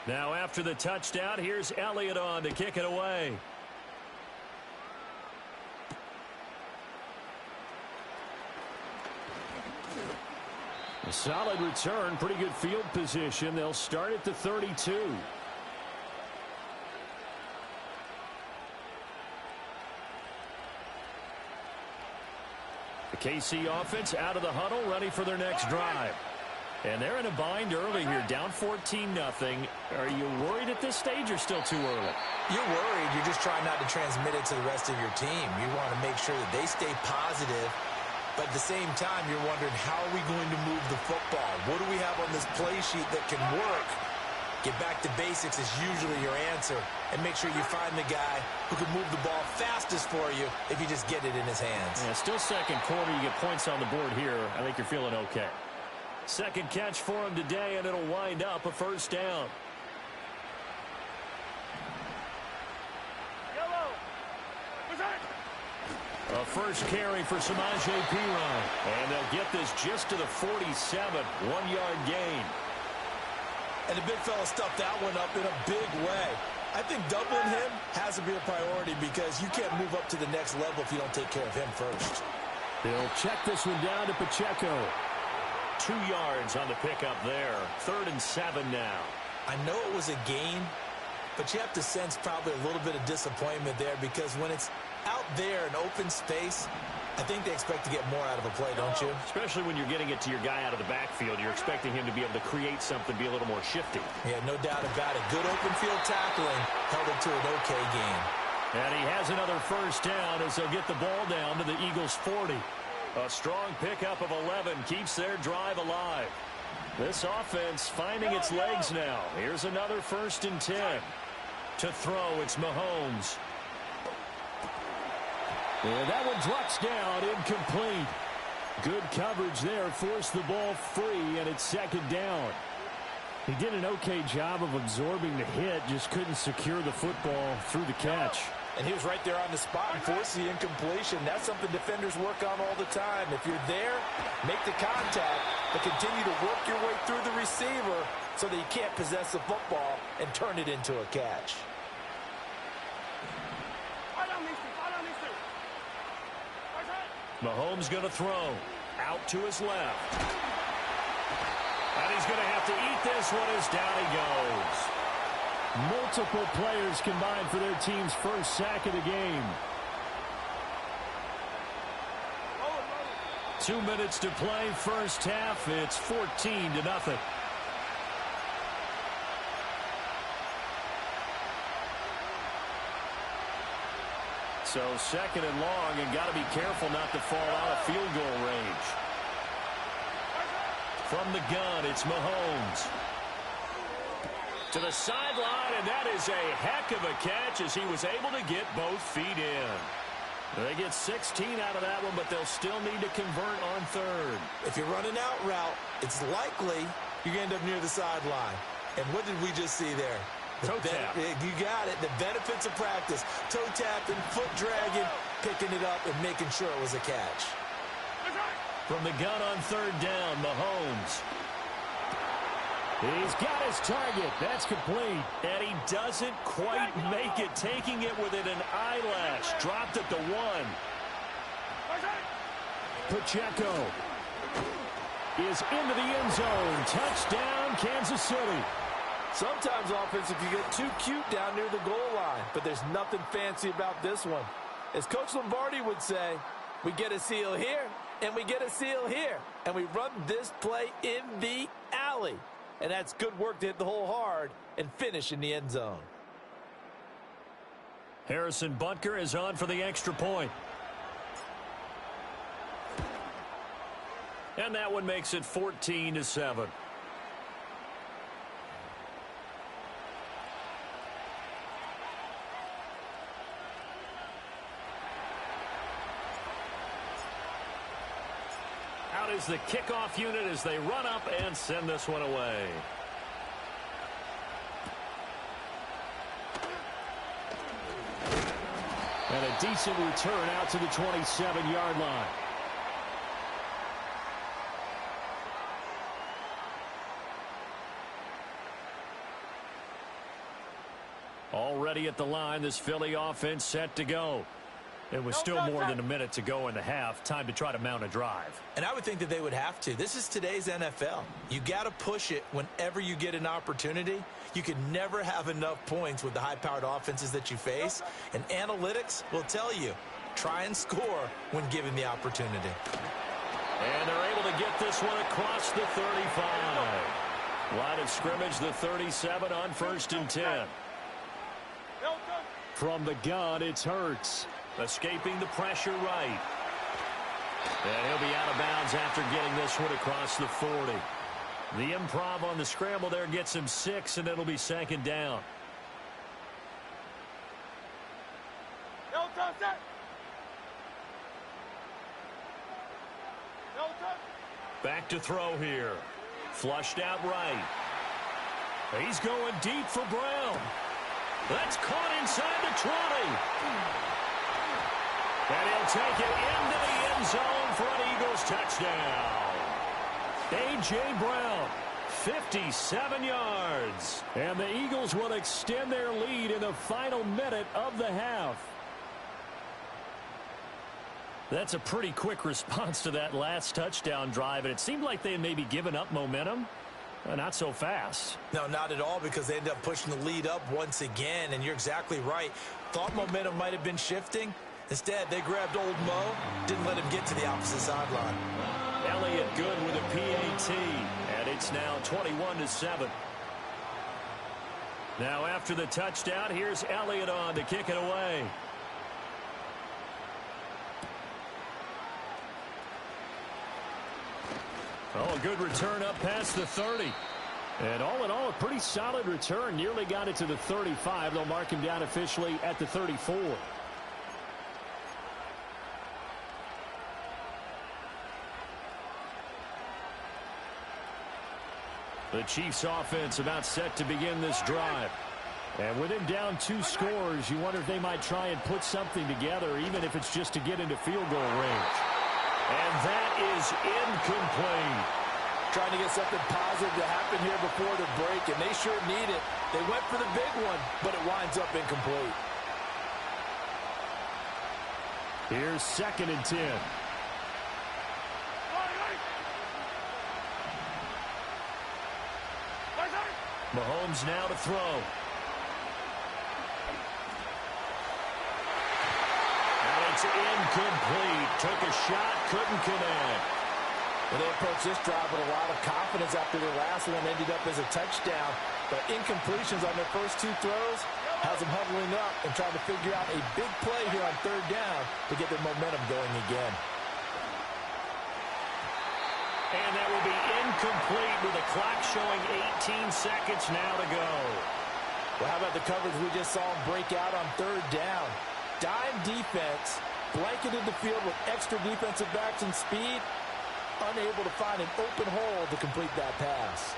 Now after the touchdown, here's Elliott on to kick it away. A solid return, pretty good field position. They'll start at the 32. The KC offense out of the huddle, ready for their next drive. And they're in a bind early here, down 14-0. Are you worried at this stage or still too early? You're worried. You're just trying not to transmit it to the rest of your team. You want to make sure that they stay positive. But at the same time, you're wondering, how are we going to move the football? What do we have on this play sheet that can work? Get back to basics is usually your answer. And make sure you find the guy who can move the ball fastest for you if you just get it in his hands. Yeah, still second quarter. You get points on the board here. I think you're feeling okay. Second catch for him today, and it'll wind up a first down. A first carry for Samaje Perine. And they'll get this just to the 47. 1-yard gain. And the big fella stuffed that one up in a big way. I think doubling him has to be a priority because you can't move up to the next level if you don't take care of him first. They'll check this one down to Pacheco. 2 yards on the pickup there. 3rd and 7 now. I know it was a gain, but you have to sense probably a little bit of disappointment there because when it's out there in open space, I think they expect to get more out of a play, don't you? Especially when you're getting it to your guy out of the backfield. You're expecting him to be able to create something, be a little more shifty. Yeah, no doubt about it. Good open field tackling held it to an okay gain. And he has another first down as they'll get the ball down to the Eagles' 40. A strong pickup of 11 keeps their drive alive. This offense finding its legs now. Here's another 1st and 10. To throw, it's Mahomes. And that one drops down, incomplete. Good coverage there, forced the ball free, and it's 2nd down. He did an okay job of absorbing the hit, just couldn't secure the football through the catch. And he was right there on the spot and forced the incompletion. That's something defenders work on all the time. If you're there, make the contact, but continue to work your way through the receiver so that you can't possess the football and turn it into a catch. Mahomes going to throw. Out to his left. And he's going to have to eat this one as down he goes. Multiple players combined for their team's first sack of the game. 2 minutes to play, first half. It's 14-0. So 2nd and long, and got to be careful not to fall out of field goal range. From the gun, it's Mahomes. To the sideline, and that is a heck of a catch as he was able to get both feet in. They get 16 out of that one, but they'll still need to convert on 3rd. If you're running out route, it's likely you're going to end up near the sideline. And what did we just see there? Toe tap. You got it. The benefits of practice. Toe tapping, foot dragging, picking it up, and making sure it was a catch. From the gun on 3rd down, Mahomes. He's got his target. That's complete. And he doesn't quite make it, taking it within an eyelash. Dropped at the 1. Pacheco is into the end zone. Touchdown, Kansas City. Sometimes offense, if you get too cute down near the goal line, but there's nothing fancy about this one. As Coach Lombardi would say, we get a seal here, and we get a seal here, and we run this play in the alley. And that's good work to hit the hole hard and finish in the end zone. Harrison Butker is on for the extra point. And that one makes it 14-7. Out is the kickoff unit as they run up and send this one away. And a decent return out to the 27-yard line. Already at the line, this Philly offense set to go. It was still more than a minute to go in the half. Time to try to mount a drive. And I would think that they would have to. This is today's NFL. You got to push it whenever you get an opportunity. You can never have enough points with the high-powered offenses that you face. And analytics will tell you, try and score when given the opportunity. And they're able to get this one across the 35. Line of scrimmage, the 37 on 1st and 10. From the gun, it's Hurts. Escaping the pressure right. And he'll be out of bounds after getting this one across the 40. The improv on the scramble there gets him 6, and it'll be 2nd down. Back to throw here. Flushed out right. He's going deep for Brown. That's caught inside the 20. And he'll take it into the end zone for an Eagles touchdown. A.J. Brown, 57 yards. And the Eagles will extend their lead in the final minute of the half. That's a pretty quick response to that last touchdown drive, and it seemed like they had maybe given up momentum. Not so fast. No, not at all, because they ended up pushing the lead up once again, and you're exactly right. Thought momentum might have been shifting. Instead, they grabbed old Mo, didn't let him get to the opposite sideline. Elliott good with a PAT, and it's now 21-7. Now after the touchdown, here's Elliott on to kick it away. Oh, a good return up past the 30. And all in all, a pretty solid return. Nearly got it to the 35. They'll mark him down officially at the 34. The Chiefs offense about set to begin this drive. And with him down 2 scores, you wonder if they might try and put something together, even if it's just to get into field goal range. And that is incomplete. Trying to get something positive to happen here before the break, and they sure need it. They went for the big one, but it winds up incomplete. Here's 2nd and 10. Mahomes now to throw. And it's incomplete. Took a shot, couldn't connect. Well, they approached this drive with a lot of confidence after their last one ended up as a touchdown. But incompletions on their first 2 throws has them huddling up and trying to figure out a big play here on 3rd down to get their momentum going again. And that will be incomplete with the clock showing 18 seconds now to go. Well, how about the coverage we just saw them break out on 3rd down? Dime defense, blanketed the field with extra defensive backs and speed, unable to find an open hole to complete that pass.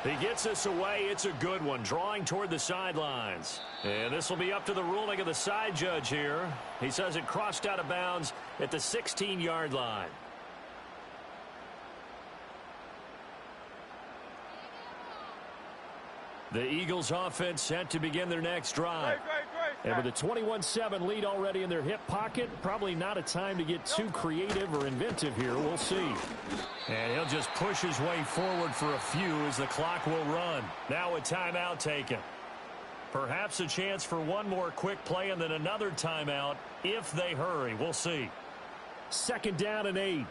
He gets us away. It's a good one, drawing toward the sidelines. And this will be up to the ruling of the side judge here. He says it crossed out of bounds at the 16-yard line. The Eagles offense set to begin their next drive. And with a 21-7 lead already in their hip pocket, probably not a time to get too creative or inventive here. We'll see. And he'll just push his way forward for a few as the clock will run. Now a timeout taken. Perhaps a chance for one more quick play and then another timeout if they hurry. We'll see. 2nd down and 8.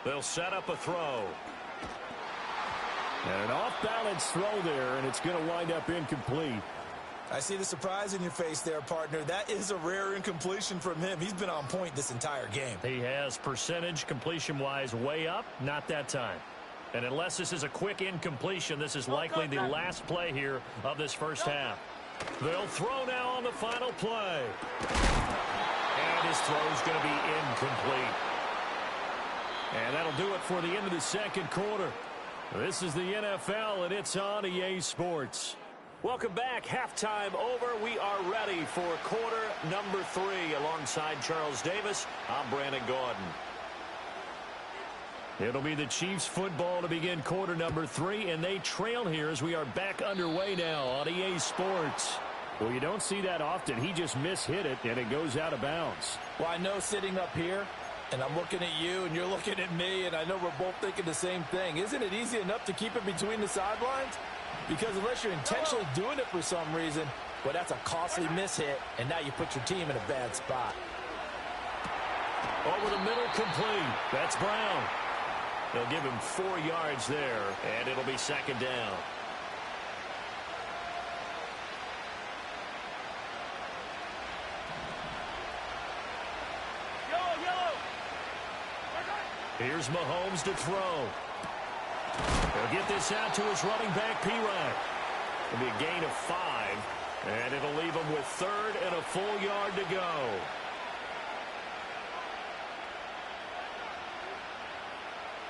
They'll set up a throw. And an off-balance throw there, and it's going to wind up incomplete. I see the surprise in your face there, partner. That is a rare incompletion from him. He's been on point this entire game. He has percentage completion-wise way up, not that time. And unless this is a quick incompletion, this is likely the last play here of this first half. They'll throw now on the final play. And his throw's going to be incomplete. And that'll do it for the end of the 2nd quarter. This is the NFL, and it's on EA Sports. Welcome back. Halftime over. We are ready for quarter number 3. Alongside Charles Davis, I'm Brandon Gordon. It'll be the Chiefs football to begin quarter number 3, and they trail here as we are back underway now on EA Sports. Well, you don't see that often. He just mishit it, and it goes out of bounds. Well, I know sitting up here, and I'm looking at you, and you're looking at me, and I know we're both thinking the same thing. Isn't it easy enough to keep it between the sidelines? Because unless you're intentionally doing it for some reason, well, that's a costly mishit, and now you put your team in a bad spot. Over the middle, complete. That's Brown. They'll give him 4 yards there, and it'll be 2nd down. Here's Mahomes to throw. He'll get this out to his running back, P-Ryan. It'll be a gain of 5, and it'll leave him with 3rd and a full yard to go.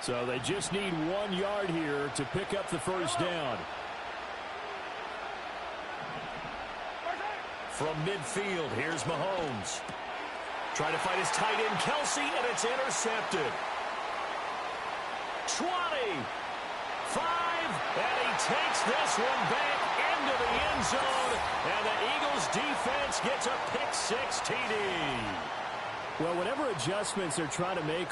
So they just need 1 yard here to pick up the first down. From midfield, here's Mahomes. Trying to find his tight end, Kelsey, and it's intercepted. 20, 5, and he takes this one back into the end zone, and the Eagles defense gets a pick-6 TD. Well, whatever adjustments they're trying to make